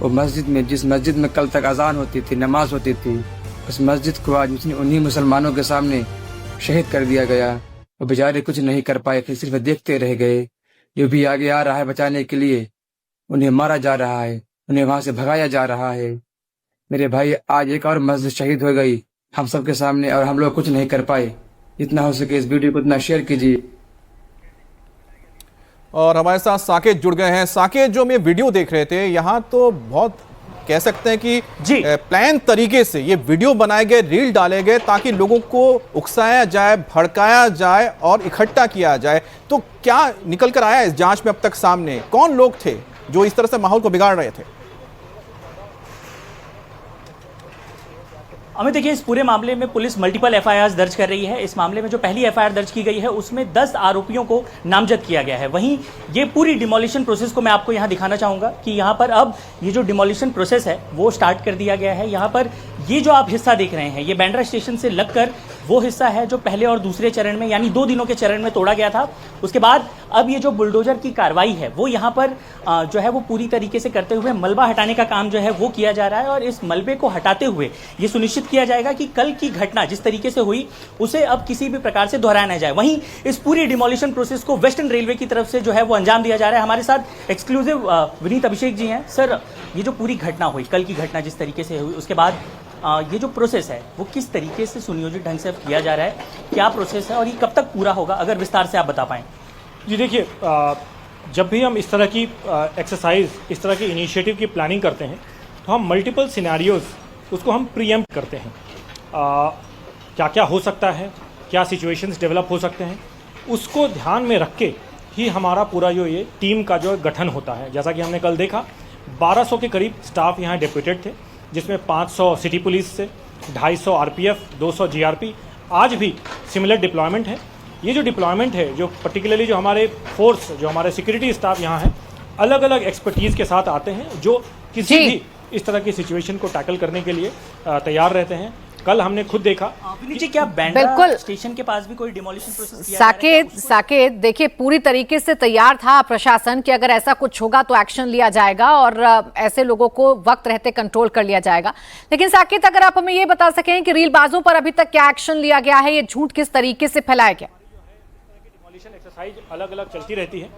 वो मस्जिद में जिस मस्जिद में कल तक अजान होती थी, नमाज होती थी, उस मस्जिद को आज उन्हीं मुसलमानों के सामने शहीद कर दिया गया। वो बेचारे कुछ नहीं कर पाए, फिर सिर्फ देखते रह गए। जो भी आगे आ रहा है बचाने के लिए उन्हें मारा जा रहा है, उन्हें वहां से भगाया जा रहा है। मेरे भाई आज एक और मस्जिद शहीद हो गई हम सबके सामने और हम लोग कुछ नहीं कर पाए। जितना हो सके इस वीडियो को उतना शेयर कीजिए। और हमारे साथ साकेत जुड़ गए हैं। साकेत, जो हम ये वीडियो देख रहे थे, यहाँ तो बहुत कह सकते हैं कि प्लान तरीके से ये वीडियो बनाए गए, रील डाले गए ताकि लोगों को उकसाया जाए, भड़काया जाए और इकट्ठा किया जाए। तो क्या निकल कर आया इस जांच में अब तक सामने? कौन लोग थे जो इस तरह से माहौल को बिगाड़ रहे थे? अमित, देखिए, इस पूरे मामले में पुलिस मल्टीपल एफआईआर दर्ज कर रही है। इस मामले में जो पहली एफआईआर दर्ज की गई है उसमें 10 आरोपियों को नामजद किया गया है। वहीं ये पूरी डिमोलिशन प्रोसेस को मैं आपको यहां दिखाना चाहूंगा कि यहां पर अब ये जो डिमोलिशन प्रोसेस है वो स्टार्ट कर दिया गया है। यहां पर ये जो आप हिस्सा देख रहे हैं, ये बांद्रा स्टेशन से लगकर वो हिस्सा है जो पहले और दूसरे चरण में यानी 2 दिनों के चरण में तोड़ा गया था। उसके बाद अब ये जो बुलडोजर की कार्रवाई है वो यहाँ पर जो है वो पूरी तरीके से करते हुए मलबा हटाने का काम जो है वो किया जा रहा है। और इस मलबे को हटाते हुए ये सुनिश्चित किया जाएगा कि कल की घटना जिस तरीके से हुई उसे अब किसी भी प्रकार से दोहराया न जाए। वहीं इस पूरी डिमोलिशन प्रोसेस को वेस्टर्न रेलवे की तरफ से जो है वो अंजाम दिया जा रहा है। हमारे साथ एक्सक्लूसिव विनीत अभिषेक जी हैं। सर, ये जो पूरी घटना हुई, कल की घटना जिस तरीके से हुई, उसके बाद ये जो प्रोसेस है वो किस तरीके से सुनियोजित ढंग से किया जा रहा है, क्या प्रोसेस है और ये कब तक पूरा होगा, अगर विस्तार से आप बता पाएं। जी देखिए, जब भी हम इस तरह की एक्सरसाइज, इस तरह की इनिशिएटिव की प्लानिंग करते हैं तो हम मल्टीपल सिनेरियोज उसको हम प्रीएम्प्ट करते हैं। क्या क्या हो सकता है, क्या सिचुएशंस डेवलप हो सकते हैं, उसको ध्यान में रख के ही हमारा पूरा जो ये टीम का जो गठन होता है। जैसा कि हमने कल देखा, 1200 के करीब स्टाफ यहाँ डेप्यूटेड थे, जिसमें 500 सिटी पुलिस से, 250 आरपीएफ, 200 जीआरपी। आज भी सिमिलर डिप्लॉयमेंट है। ये जो डिप्लॉयमेंट है, जो पर्टिकुलरली जो हमारे फोर्स, जो हमारे सिक्योरिटी स्टाफ यहाँ है, अलग अलग एक्सपर्टीज़ के साथ आते हैं जो किसी भी इस तरह की सिचुएशन को टैकल करने के लिए तैयार रहते हैं। कल हमने खुद देखा। जी, क्या बांद्रा स्टेशन के पास भी कोई डिमोलिशन प्रोसेस किया? साकेत, देखिए, पूरी तरीके से तैयार था प्रशासन कि अगर ऐसा कुछ होगा तो एक्शन लिया जाएगा और ऐसे लोगों को वक्त रहते कंट्रोल कर लिया जाएगा। लेकिन साकेत, अगर आप हमें ये बता सकें कि रीलबाजों पर अभी तक क्या एक्शन लिया गया है, ये झूठ किस तरीके से फैलाया गया? डिमोलिशन एक्सरसाइज अलग अलग चलती रहती है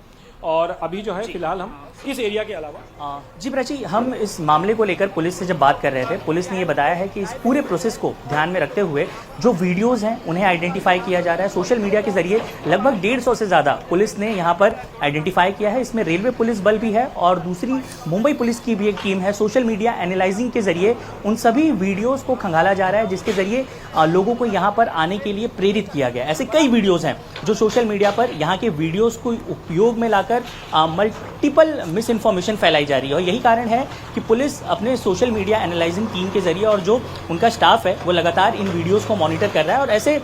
और अभी जो है फिलहाल हम इस एरिया के अलावा जी प्राची, हम इस मामले को लेकर पुलिस से जब बात कर रहे थे, पुलिस ने ये बताया है कि इस पूरे प्रोसेस को ध्यान में रखते हुए जो वीडियोस हैं उन्हें आइडेंटिफाई किया जा रहा है। सोशल मीडिया के जरिए लगभग 150 से ज़्यादा पुलिस ने यहाँ पर आइडेंटिफाई किया है। इसमें रेलवे पुलिस बल भी है और दूसरी मुंबई पुलिस की भी एक टीम है। सोशल मीडिया एनालाइजिंग के जरिए उन सभी वीडियोज़ को खंगाला जा रहा है, जिसके जरिए लोगों को यहाँ पर आने के लिए प्रेरित किया गया। ऐसे कई वीडियोज़ हैं जो सोशल मीडिया पर यहाँ के वीडियोज़ को उपयोग में लाकर मल्टीपल मिस इन्फॉर्मेशन फैलाई जा रही है। और यही कारण है कि पुलिस अपने सोशल मीडिया एनालाइजिंग टीम के जरिए और जो उनका स्टाफ है वो लगातार इन वीडियोस को मॉनिटर कर रहा है और ऐसे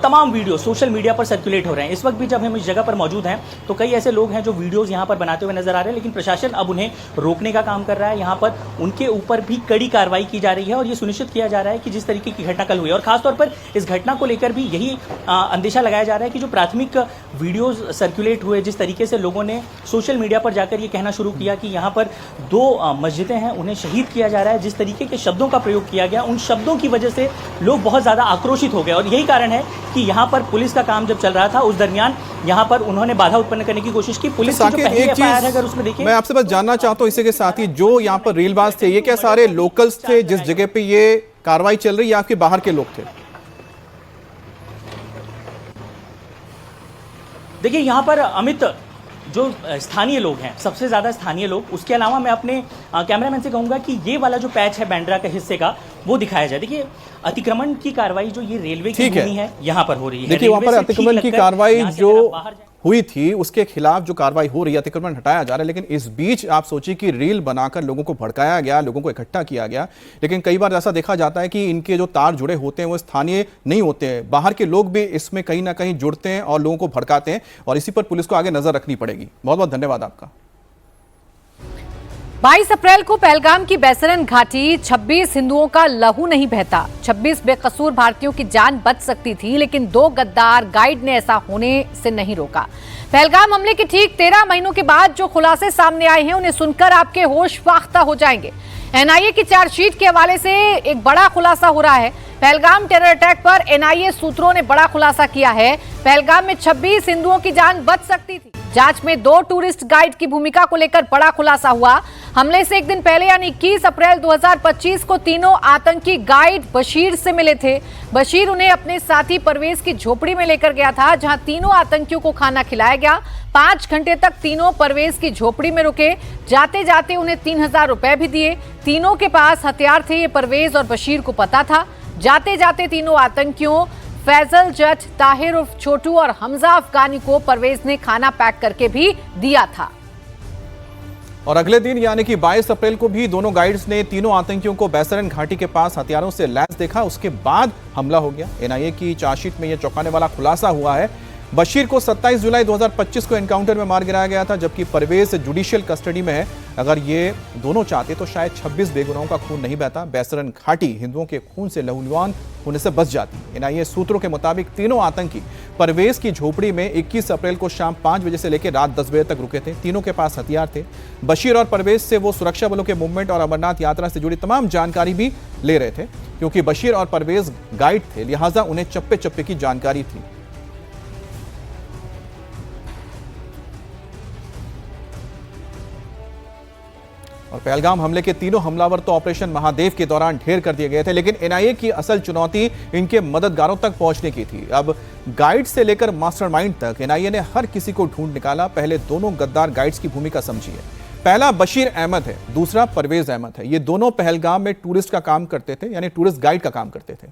तमाम वीडियो सोशल मीडिया पर सर्कुलेट हो रहे हैं। इस वक्त भी जब हम इस जगह पर मौजूद हैं तो कई ऐसे लोग हैं जो वीडियोस यहाँ पर बनाते हुए नजर आ रहे हैं, लेकिन प्रशासन अब उन्हें रोकने का काम कर रहा है। यहाँ पर उनके ऊपर भी कड़ी कार्रवाई की जा रही है और ये सुनिश्चित किया जा रहा है कि जिस तरीके की घटना कल हुई, और खासतौर पर इस घटना को लेकर भी यही अंदेशा लगाया जा रहा है कि जो प्राथमिक वीडियोज सर्कुलेट हुए, जिस तरीके से लोगों ने सोशल मीडिया पर जाकर ये कहना शुरू किया कि यहाँ पर 2 मस्जिदें हैं, उन्हें शहीद किया जा रहा है, जिस तरीके के शब्दों का प्रयोग किया गया, उन शब्दों की वजह से लोग बहुत ज़्यादा आक्रोशित हो गए। और यही कारण है कि यहाँ पर पुलिस का काम जब चल रहा था उस दरमियान यहाँ पर उन्होंने बाधा उत्पन्न करने की कोशिश की। पुलिस की जो पहली एफआईआर है, अगर उसमें देखिए, मैं आपसे बस जानना चाहता हूँ इसी के साथ ही, जो यहाँ पर रीलबाज थे, ये क्या सारे लोकल्स थे जिस जगह पे ये कार्रवाई चल रही है या आपके बाहर के लोग थे? देखिए यहाँ पर अमित, जो स्थानीय लोग हैं, सबसे ज़्यादा स्थानीय लोग, उसके अलावा मैं अपने कैमरामैन से कहूँगा कि ये वाला जो पैच है बांद्रा के हिस्से का वो दिखाया जाए। देखिए अतिक्रमण की कार्रवाई जो ये रेलवे की भूमि है यहाँ पर हो रही है। देखिए वहाँ पर अतिक्रमण की कार्रवाई जो हुई थी उसके खिलाफ जो कार्रवाई हो रही है, अतिक्रमण हटाया जा रहा है, लेकिन इस बीच आप सोचिए कि रील बनाकर लोगों को भड़काया गया, लोगों को इकट्ठा किया गया। लेकिन कई बार ऐसा देखा जाता है कि इनके जो तार जुड़े होते हैं वो स्थानीय नहीं होते हैं, बाहर के लोग भी इसमें कहीं ना कहीं जुड़ते हैं और लोगों को भड़काते हैं, और इसी पर पुलिस को आगे नजर रखनी पड़ेगी। बहुत बहुत धन्यवाद आपका। 22 अप्रैल को पहलगाम की बैसरन घाटी, 26 हिंदुओं का लहू नहीं बहता। 26 बेकसूर भारतीयों की जान बच सकती थी, लेकिन 2 गद्दार गाइड ने ऐसा होने से नहीं रोका। पहलगाम हमले के ठीक 13 महीनों के बाद जो खुलासे सामने आए हैं उन्हें सुनकर आपके होश फाख्ता हो जाएंगे। एनआईए की चार्जशीट के हवाले से एक बड़ा खुलासा हो रहा है। पहलगाम टेरर अटैक पर एनआईए सूत्रों ने बड़ा खुलासा किया है। पहलगाम में 26 हिंदुओं की जान बच सकती थी। जांच में 2 टूरिस्ट गाइड की भूमिका को लेकर बड़ा खुलासा हुआ। हमले से एक दिन पहले यानी 21 अप्रैल 2025 को तीनों आतंकी गाइड बशीर से मिले थे। बशीर उन्हें अपने साथी परवेज की झोपड़ी में लेकर गया था, जहां तीनों आतंकियों को खाना खिलाया गया। 5 घंटे तक तीनों परवेज की झोपड़ी में रुके। जाते जाते उन्हें 3000 रुपए भी दिए। तीनों के पास हथियार थे, ये परवेज और बशीर को पता था। जाते जाते तीनों आतंकियों फैजल जट, ताहिर उर्फ छोटू और हमजा अफगानी को परवेज ने खाना पैक करके भी दिया था। और अगले दिन यानी कि 22 अप्रैल को भी दोनों गाइड्स ने तीनों आतंकियों को बैसरन घाटी के पास हथियारों से लैस देखा। उसके बाद हमला हो गया। एनआईए की चार्जशीट में यह चौंकाने वाला खुलासा हुआ है। बशीर को 27 जुलाई 2025 को एनकाउंटर में मार गिराया गया था, जबकि परवेज जुडिशियल कस्टडी में है। अगर ये दोनों चाहते तो शायद 26 बेगुनाहों का खून नहीं बहता। बैसरन घाटी हिंदुओं के खून से लहूलुहान होने से बच जाती। एनआईए सूत्रों के मुताबिक तीनों आतंकी परवेज की झोपड़ी में 21 अप्रैल को शाम 5 बजे से लेकर रात 10 बजे तक रुके थे। तीनों के पास हथियार थे। बशीर और परवेज से वो सुरक्षा बलों के मूवमेंट और अमरनाथ यात्रा से जुड़ी तमाम जानकारी भी ले रहे थे। क्योंकि बशीर और परवेज गाइड थे, लिहाजा उन्हें चप्पे चप्पे की जानकारी थी। और पहलगाम हमले के तीनों हमलावर तो ऑपरेशन महादेव के दौरान ढेर कर दिए गए थे, लेकिन एनआईए की असल चुनौती इनके मददगारों तक पहुंचने की थी। अब गाइड से लेकर मास्टरमाइंड तक एनआईए ने हर किसी को ढूंढ निकाला। पहले दोनों गद्दार गाइड्स की भूमिका समझिए। पहला बशीर अहमद है, दूसरा परवेज अहमद है। ये दोनों पहलगाम में टूरिस्ट का काम करते थे, यानी टूरिस्ट गाइड का काम करते थे।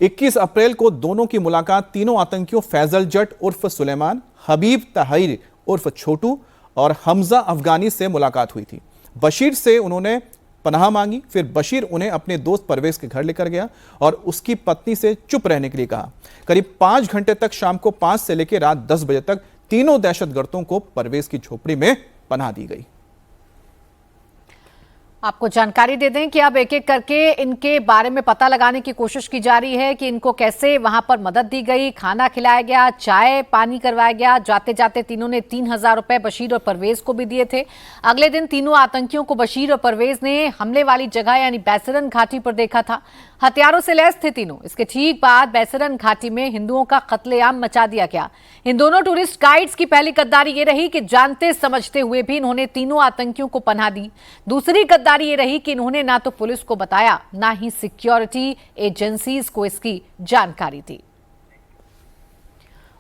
21 अप्रैल को दोनों की मुलाकात तीनों आतंकियों फैजल जट उर्फ सुलेमान, हबीब ताहिर उर्फ छोटू और हमजा अफगानी से मुलाकात हुई थी। बशीर से उन्होंने पनाह मांगी, फिर बशीर उन्हें अपने दोस्त परवेज के घर लेकर गया और उसकी पत्नी से चुप रहने के लिए कहा। करीब 5 घंटे तक शाम को 5 से लेकर रात 10 बजे तक तीनों दहशतगर्दों को परवेज की झोपड़ी में पनाह दी गई। आपको जानकारी दे दें कि अब एक एक करके इनके बारे में पता लगाने की कोशिश की जा रही है कि इनको कैसे वहां पर मदद दी गई, खाना खिलाया गया, चाय पानी करवाया गया। जाते जाते तीनों ने 3000 रुपए बशीर और परवेज को भी दिए थे। अगले दिन तीनों आतंकियों को बशीर और परवेज ने हमले वाली जगह यानी बैसरन घाटी पर देखा था। हथियारों से लैस थे तीनों। इसके ठीक बाद बैसरन घाटी में हिंदुओं का कत्लेआम मचा दिया गया। इन दोनों टूरिस्ट गाइड्स की पहली गद्दारी ये रही कि जानते समझते हुए भी इन्होंने तीनों आतंकियों को पनाह दी। दूसरी गद्दारी ये रही कि इन्होंने ना तो पुलिस को बताया, ना ही सिक्योरिटी एजेंसीज को इसकी जानकारी दी।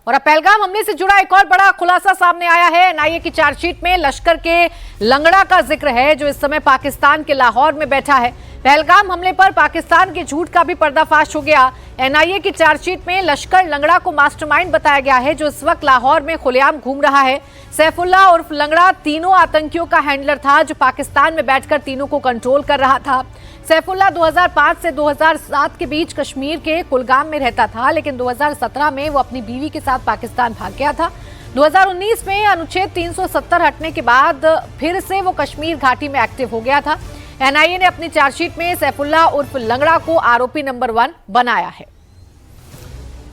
और अब पहलगाम हमले से जुड़ा एक और बड़ा खुलासा सामने आया है। एनआईए की चार्जशीट में लश्कर के लंगड़ा का जिक्र है, जो इस समय पाकिस्तान के लाहौर में बैठा है। पहलगाम हमले पर पाकिस्तान के झूठ का भी पर्दाफाश हो गया। एनआईए की चार्जशीट में लश्कर लंगड़ा को मास्टरमाइंड बताया गया है, जो इस वक्त लाहौर में खुलेआम घूम रहा है। सैफुल्ला उर्फ लंगड़ा तीनों आतंकियों का हैंडलर था, जो पाकिस्तान में बैठकर तीनों को कंट्रोल कर रहा था। सैफुल्ला 2005 से 2007 के बीच कश्मीर के कुलगाम में रहता था, लेकिन 2017 में वो अपनी बीवी के साथ पाकिस्तान भाग गया था। 2019 में अनुच्छेद 370 हटने के बाद फिर से वो कश्मीर घाटी में एक्टिव हो गया था। एनआईए ने अपनी चार्जशीट में सैफुल्ला उर्फ लंगड़ा को आरोपी नंबर 1 बनाया है।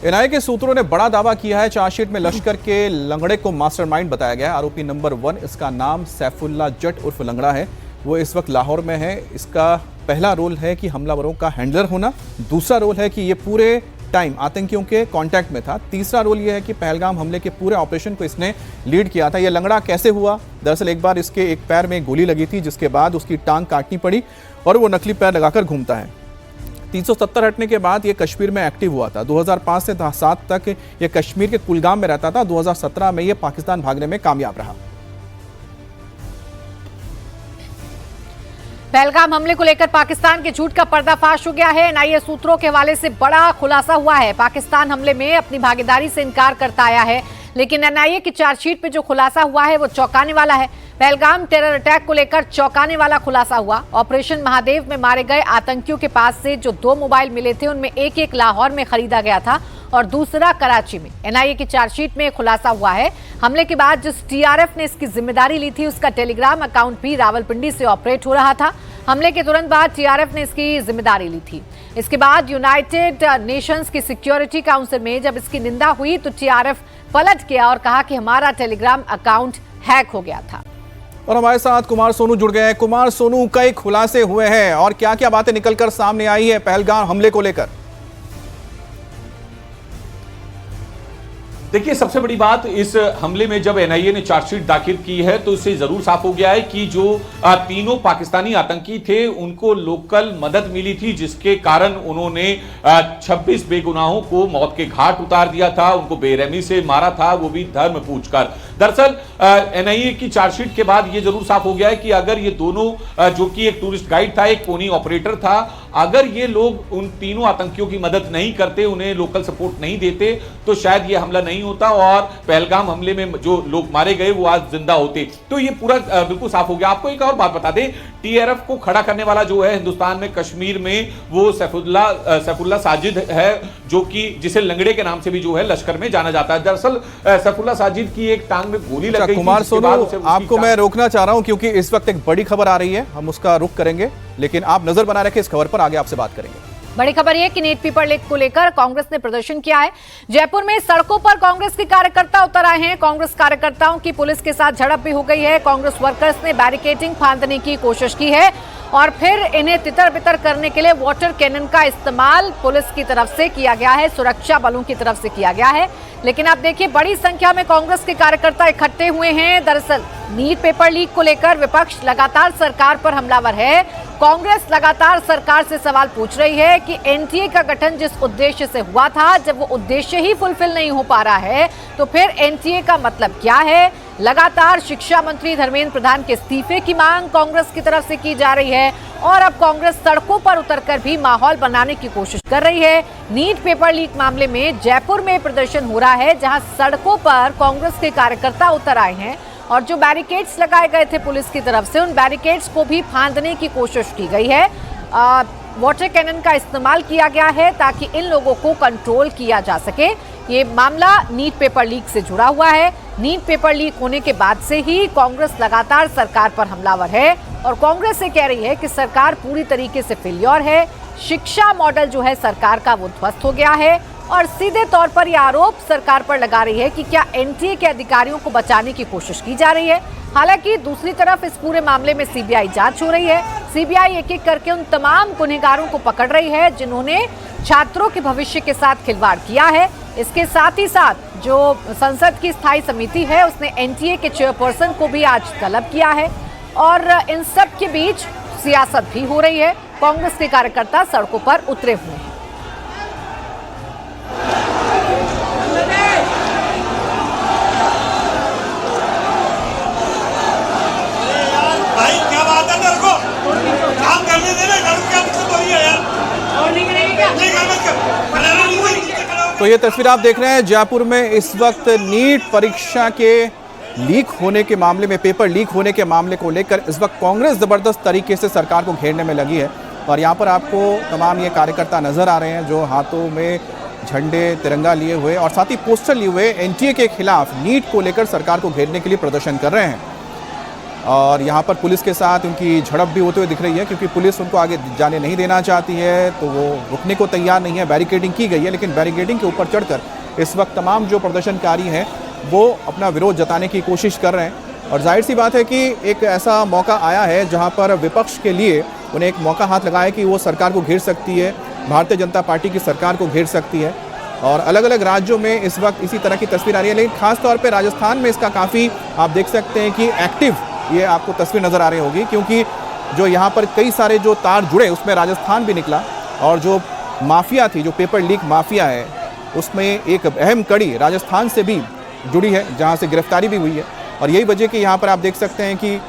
एनआईए के सूत्रों ने बड़ा दावा किया है। चार्जशीट में लश्कर के लंगड़े को मास्टरमाइंड बताया गया है। आरोपी नंबर 1 इसका नाम सैफुल्ला जट उर्फ लंगड़ा है। वो इस वक्त लाहौर में है। इसका पहला रोल है कि हमलावरों का हैंडलर होना, दूसरा रोल है कि ये पूरे टाइम आतंकियों के कांटेक्ट में था, तीसरा रोल ये है कि पहलगाम हमले के पूरे ऑपरेशन को इसने लीड किया था। ये लंगड़ा कैसे हुआ? दरअसल एक बार इसके एक पैर में गोली लगी थी, जिसके बाद उसकी टांग काटनी पड़ी और वो नकली पैर लगाकर घूमता है। 370 हटने के बाद ये कश्मीर में एक्टिव हुआ था। 2005 से 7 तक ये कश्मीर के कुलगाम में रहता था। 2017 में ये पाकिस्तान भागने में कामयाब रहा। पहलगाम हमले को लेकर पाकिस्तान के झूठ का पर्दाफाश हो गया है। एनआईए सूत्रों के हवाले से बड़ा खुलासा हुआ है। पाकिस्तान हमले में अपनी भागीदारी से इनकार करता आया है, लेकिन एनआईए की चार्जशीट पे जो खुलासा हुआ है वो चौंकाने वाला है। पहलगाम टेरर अटैक को लेकर चौंकाने वाला खुलासा हुआ। ऑपरेशन महादेव में मारे गए आतंकियों के पास से जो 2 मोबाइल मिले थे, उनमें एक लाहौर में खरीदा गया था और दूसरा कराची में। एनआईए की चार्जशीट में खुलासा हुआ है, हमले के बाद जिस टीआरएफ ने इसकी जिम्मेदारी ली थी, उसका टेलीग्राम अकाउंट भी रावलपिंडी से ऑपरेट हो रहा था। हमले के तुरंत बाद टीआरएफ ने इसकी जिम्मेदारी ली थी। इसके बाद यूनाइटेड नेशंस की सिक्योरिटी काउंसिल में जब इसकी निंदा हुई तो टीआरएफ पलट गया और कहा कि हमारा टेलीग्राम अकाउंट हैक हो गया था। और हमारे साथ कुमार सोनू जुड़ गए हैं। कुमार सोनू, कई खुलासे हुए हैं और क्या क्या बातें निकलकर सामने आई है पहलगाम हमले को लेकर? देखिए, सबसे बड़ी बात, इस हमले में जब एनआईए ने चार्जशीट दाखिल की है तो इससे जरूर साफ हो गया है कि जो तीनों पाकिस्तानी आतंकी थे उनको लोकल मदद मिली थी, जिसके कारण उन्होंने 26 बेगुनाहों को मौत के घाट उतार दिया था, उनको बेरहमी से मारा था, वो भी धर्म पूछकर। दरअसल एनआईए की चार्जशीट के बाद ये जरूर साफ हो गया है कि अगर ये दोनों, जो कि एक टूरिस्ट गाइड था, एक पोनी ऑपरेटर था, अगर ये लोग उन तीनों आतंकियों की मदद नहीं करते, उन्हें लोकल सपोर्ट नहीं देते, तो शायद ये हमला नहीं होता और पहलगाम हमले में जो लोग मारे गए वो आज जिंदा होते। तो ये पूरा बिल्कुल साफ हो गया। आपको एक और बात बता दें, टीआरएफ को खड़ा करने वाला जो है हिंदुस्तान में कश्मीर में, वो सैफुल्लाह साजिद है, जो कि जिसे लंगड़े के नाम से भी जो है लश्कर में जाना जाता है। दरअसल सैफुल्लाह साजिद की एक टांग में गोली लग गई। कुमार सोनू, आपको मैं रोकना चाह रहा हूं क्योंकि इस वक्त एक बड़ी खबर आ रही है, हम उसका रुख करेंगे, लेकिन आप नजर बना रखें इस खबर पर, आगे आपसे बात करेंगे। बड़ी खबर यह कि नीट पेपर लीक को लेकर कांग्रेस ने प्रदर्शन किया है। जयपुर में सड़कों पर कांग्रेस के कार्यकर्ता उतर आए हैं। कांग्रेस कार्यकर्ताओं की पुलिस के साथ झड़प भी हो गई है। कांग्रेस वर्कर्स ने बैरिकेडिंग फांदने की कोशिश की है और फिर इन्हें तितर बितर करने के लिए वाटर कैनन का इस्तेमाल पुलिस की तरफ से किया गया है, सुरक्षा बलों की तरफ से किया गया है। लेकिन आप देखिए, बड़ी संख्या में कांग्रेस के कार्यकर्ता इकट्ठे हुए हैं। दरअसल नीट पेपर लीक को लेकर विपक्ष लगातार सरकार पर हमलावर है। कांग्रेस लगातार सरकार से सवाल पूछ रही है कि एनटीए का गठन जिस उद्देश्य से हुआ था, जब वो उद्देश्य ही फुलफिल नहीं हो पा रहा है तो फिर एनटीए का मतलब क्या है। लगातार शिक्षा मंत्री धर्मेंद्र प्रधान के इस्तीफे की मांग कांग्रेस की तरफ से की जा रही है और अब कांग्रेस सड़कों पर उतरकर भी माहौल बनाने की कोशिश कर रही है। नीट पेपर लीक मामले में जयपुर में प्रदर्शन हो रहा है, जहां सड़कों पर कांग्रेस के कार्यकर्ता उतर आए हैं और जो बैरिकेड्स लगाए गए थे पुलिस की तरफ से, उन बैरिकेड्स को भी फांदने की कोशिश की गई है। वाटर कैनन का इस्तेमाल किया गया है ताकि इन लोगों को कंट्रोल किया जा सके। ये मामला नीट पेपर लीक से जुड़ा हुआ है। नीट पेपर लीक होने के बाद से ही कांग्रेस लगातार सरकार पर हमलावर है और कांग्रेस ये कह रही है कि सरकार पूरी तरीके से फेल्योर है। शिक्षा मॉडल जो है सरकार का, वो ध्वस्त हो गया है और सीधे तौर पर यह आरोप सरकार पर लगा रही है कि क्या एनटीए के अधिकारियों को बचाने की कोशिश की जा रही है। हालांकि दूसरी तरफ इस पूरे मामले में सीबीआई जांच हो रही है। सीबीआई एक एक करके उन तमाम गुनहगारों को पकड़ रही है जिन्होंने छात्रों के भविष्य के साथ खिलवाड़ किया है। इसके साथ ही साथ जो संसद की स्थायी समिति है, उसने एनटीए के चेयरपर्सन को भी आज तलब किया है और इन सब के बीच सियासत भी हो रही है। कांग्रेस के कार्यकर्ता सड़कों पर उतरे हुए हैं। भाई क्या बात है, तेरे को काम करने देना, क्या दिक्कत हो रही है यार? तो ये तस्वीर आप देख रहे हैं जयपुर में इस वक्त नीट परीक्षा के लीक होने के मामले में, पेपर लीक होने के मामले को लेकर इस वक्त कांग्रेस जबरदस्त तरीके से सरकार को घेरने में लगी है। और यहाँ पर आपको तमाम ये कार्यकर्ता नजर आ रहे हैं जो हाथों में झंडे तिरंगा लिए हुए और साथ ही पोस्टर लिए हुए एनटीए के खिलाफ, नीट को लेकर सरकार को घेरने के लिए प्रदर्शन कर रहे हैं। और यहाँ पर पुलिस के साथ उनकी झड़प भी होते हुए दिख रही है क्योंकि पुलिस उनको आगे जाने नहीं देना चाहती है, तो वो रुकने को तैयार नहीं है। बैरिकेडिंग की गई है, लेकिन बैरिकेडिंग के ऊपर चढ़कर इस वक्त तमाम जो प्रदर्शनकारी हैं वो अपना विरोध जताने की कोशिश कर रहे हैं। और जाहिर सी बात है कि एक ऐसा मौका आया है जहाँ पर विपक्ष के लिए उन्हें एक मौका हाथ लगाया कि वो सरकार को घेर सकती है, भारतीय जनता पार्टी की सरकार को घेर सकती है। और अलग अलग राज्यों में इस वक्त इसी तरह की तस्वीर आ रही है, लेकिन खासतौर पर राजस्थान में इसका काफ़ी आप देख सकते हैं कि एक्टिव ये आपको तस्वीर नज़र आ रही होगी, क्योंकि जो यहाँ पर कई सारे जो तार जुड़े उसमें राजस्थान भी निकला और जो माफिया थी, जो पेपर लीक माफिया है, उसमें एक अहम कड़ी राजस्थान से भी जुड़ी है, जहां से गिरफ्तारी भी हुई है। और यही वजह कि यहाँ पर आप देख सकते हैं कि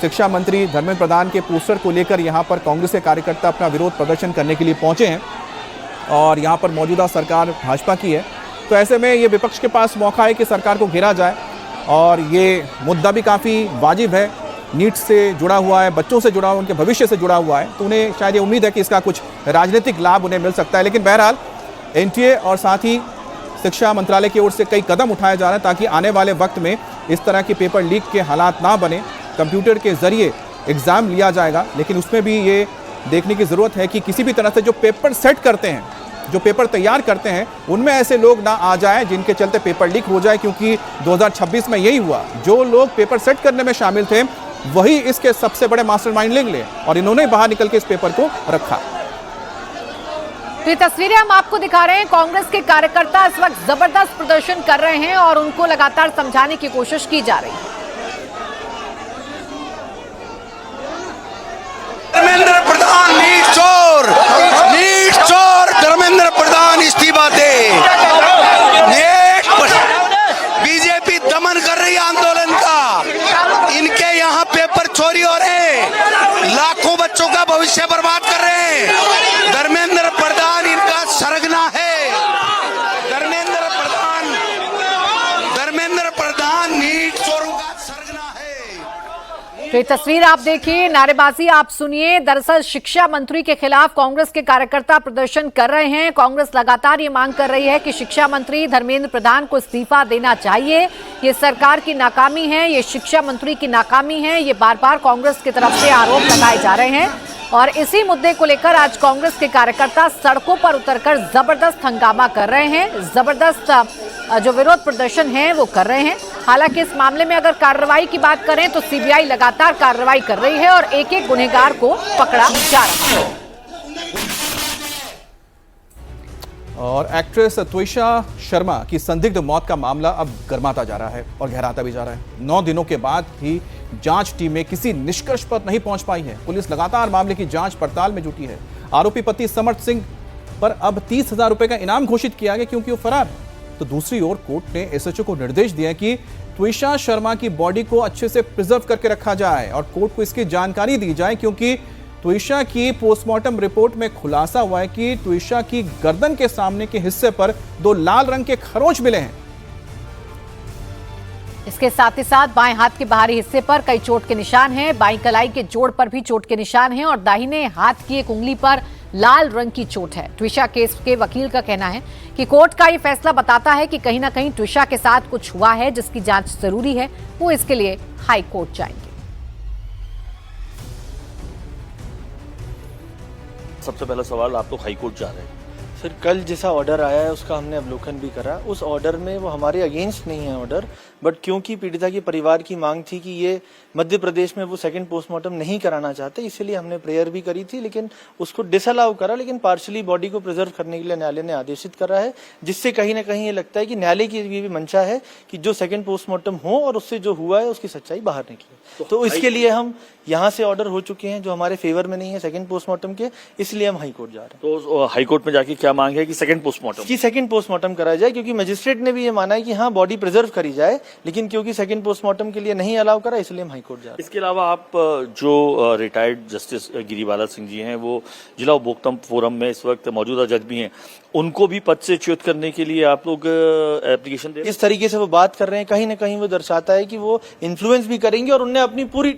शिक्षा मंत्री धर्मेंद्र प्रधान के पोस्टर को लेकर यहाँ पर कांग्रेस के कार्यकर्ता अपना विरोध प्रदर्शन करने के लिए पहुंचे हैं और यहाँ पर मौजूदा सरकार भाजपा की है। तो ऐसे में ये विपक्ष के पास मौका है कि सरकार को घेरा जाए और ये मुद्दा भी काफ़ी वाजिब है, नीट से जुड़ा हुआ है, बच्चों से जुड़ा हुआ है, उनके भविष्य से जुड़ा हुआ है। तो उन्हें शायद ये उम्मीद है कि इसका कुछ राजनीतिक लाभ उन्हें मिल सकता है। लेकिन बहरहाल एनटीए और साथ ही शिक्षा मंत्रालय की ओर से कई कदम उठाए जा रहे हैं ताकि आने वाले वक्त में इस तरह की पेपर लीक के हालात ना बने। कंप्यूटर के जरिए एग्ज़ाम लिया जाएगा, लेकिन उसमें भी ये देखने की ज़रूरत है कि किसी भी तरह से जो पेपर सेट करते हैं, जो पेपर तैयार करते हैं, उनमें ऐसे लोग ना आ जाएं जिनके चलते पेपर लीक हो जाए। क्योंकि 2026 में यही हुआ, जो लोग पेपर सेट करने में शामिल थे वही इसके सबसे बड़े मास्टरमाइंड निकले और इन्होंने बाहर निकल के इस पेपर को रखा। तो ये तस्वीरें हम आपको दिखा रहे हैं। कांग्रेस के कार्यकर्ता इस वक्त जबरदस्त प्रदर्शन कर रहे हैं और उनको लगातार समझाने की कोशिश की जा रही है। धर्मेंद्र प्रधान नीट चोर धर्मेंद्र प्रधान इस्तीफा दे। बीजेपी दमन कर रही है आंदोलन का, इनके यहाँ पेपर चोरी हो रहे हैं, लाखों बच्चों का भविष्य बर्बाद कर रहे हैं। धर्मेंद्र प्रधान इनका सरगना है। धर्मेंद्र प्रधान नीट चोरों का सरगना है। तो ये तस्वीर आप देखिए, नारेबाजी आप सुनिए। दरअसल शिक्षा मंत्री के खिलाफ कांग्रेस के कार्यकर्ता प्रदर्शन कर रहे हैं। कांग्रेस लगातार ये मांग कर रही है कि शिक्षा मंत्री धर्मेंद्र प्रधान को इस्तीफा देना चाहिए। ये सरकार की नाकामी है, ये शिक्षा मंत्री की नाकामी है, ये बार बार कांग्रेस की तरफ से आरोप लगाए जा रहे हैं। और इसी मुद्दे को लेकर आज कांग्रेस के कार्यकर्ता सड़कों पर उतरकर जबरदस्त हंगामा कर रहे हैं, जबरदस्त जो विरोध प्रदर्शन है वो कर रहे हैं। हालांकि इस मामले में अगर कार्रवाई की बात करें तो सीबीआई लगातार कार्रवाई कर रही है और एक एक गुनहगार को पकड़ा जा रहा है। और एक्ट्रेस त्विषा शर्मा की संदिग्ध मौत का मामला अब गर्माता जा रहा है और गहराता भी जा रहा है। 9 दिनों के बाद भी जांच टीमें किसी निष्कर्ष पर नहीं पहुंच पाई है। पुलिस लगातार मामले की जांच पड़ताल में जुटी है। आरोपी पति समर्थ सिंह पर अब 30,000 रुपए का इनाम घोषित किया गया क्योंकि वो फरार है। तो दूसरी ओर कोर्ट ने एसएचओ को निर्देश दिया कि त्विषा शर्मा की बॉडी को अच्छे से प्रिजर्व करके रखा जाए और कोर्ट को इसकी जानकारी दी जाए, क्योंकि त्विषा की पोस्टमार्टम रिपोर्ट में खुलासा हुआ है कि त्विषा की गर्दन के सामने के हिस्से पर 2 लाल रंग के खरोंच मिले हैं। इसके साथ ही साथ बाएं हाथ के बाहरी हिस्से पर कई चोट के निशान हैं। बाईं कलाई के जोड़ पर भी चोट के निशान हैं और दाहिने हाथ की एक उंगली पर लाल रंग की चोट है। त्विषा केस के वकील का कहना है कि कोर्ट का ये फैसला बताता है कि कहीं ना कहीं त्विषा के साथ कुछ हुआ है जिसकी जांच जरूरी है। वो इसके लिए हाई कोर्ट जाएंगे। सबसे पहला सवाल, आप तो हाई कोर्ट जा रहे हैं। सर, कल जैसा ऑर्डर आया है उसका हमने अवलोकन भी करा। उस ऑर्डर में वो हमारे अगेंस्ट नहीं है ऑर्डर, बट क्योंकि पीड़िता के परिवार की मांग थी कि ये मध्य प्रदेश में वो सेकंड पोस्टमार्टम नहीं कराना चाहते, इसलिए हमने प्रेयर भी करी थी, लेकिन उसको डिसअलाउ करा। लेकिन पार्शली बॉडी को प्रिजर्व करने के लिए न्यायालय ने आदेशित करा है, जिससे कहीं ना कहीं ये लगता है कि न्यायालय की भी मंशा है कि जो सेकंड पोस्टमार्टम हो और उससे जो हुआ है उसकी सच्चाई बाहर निकले। तो इसके लिए हम यहाँ से ऑर्डर हो चुके हैं जो हमारे फेवर में नहीं है सेकंड पोस्टमार्टम के, इसलिए हम हाई कोर्ट जा रहे हैं। तो हाई कोर्ट में जाके क्या मांग है कि सेकंड पोस्टमार्टम कराया जाए, क्योंकि मजिस्ट्रेट ने भी ये माना है कि हाँ बॉडी प्रिजर्व करी जाए, लेकिन क्योंकि सेकंड पोस्टमार्टम के लिए नहीं अलाउ करा, इसलिए हम हाई कोर्ट जा रहे हैं। इसके अलावा आप जो रिटायर्ड जस्टिस गिरिबाला सिंह जी हैं, वो जिला उपभोक्ता फोरम में इस वक्त मौजूदा जज भी हैं, उनको भी पद से च्युत करने के लिए आप लोग एप्लीकेशन दे? इस तरीके से वो बात कर रहे हैं, कहीं ना कहीं वो दर्शाता है कि वो इन्फ्लुएंस भी करेंगे और उन्हें अपनी पूरी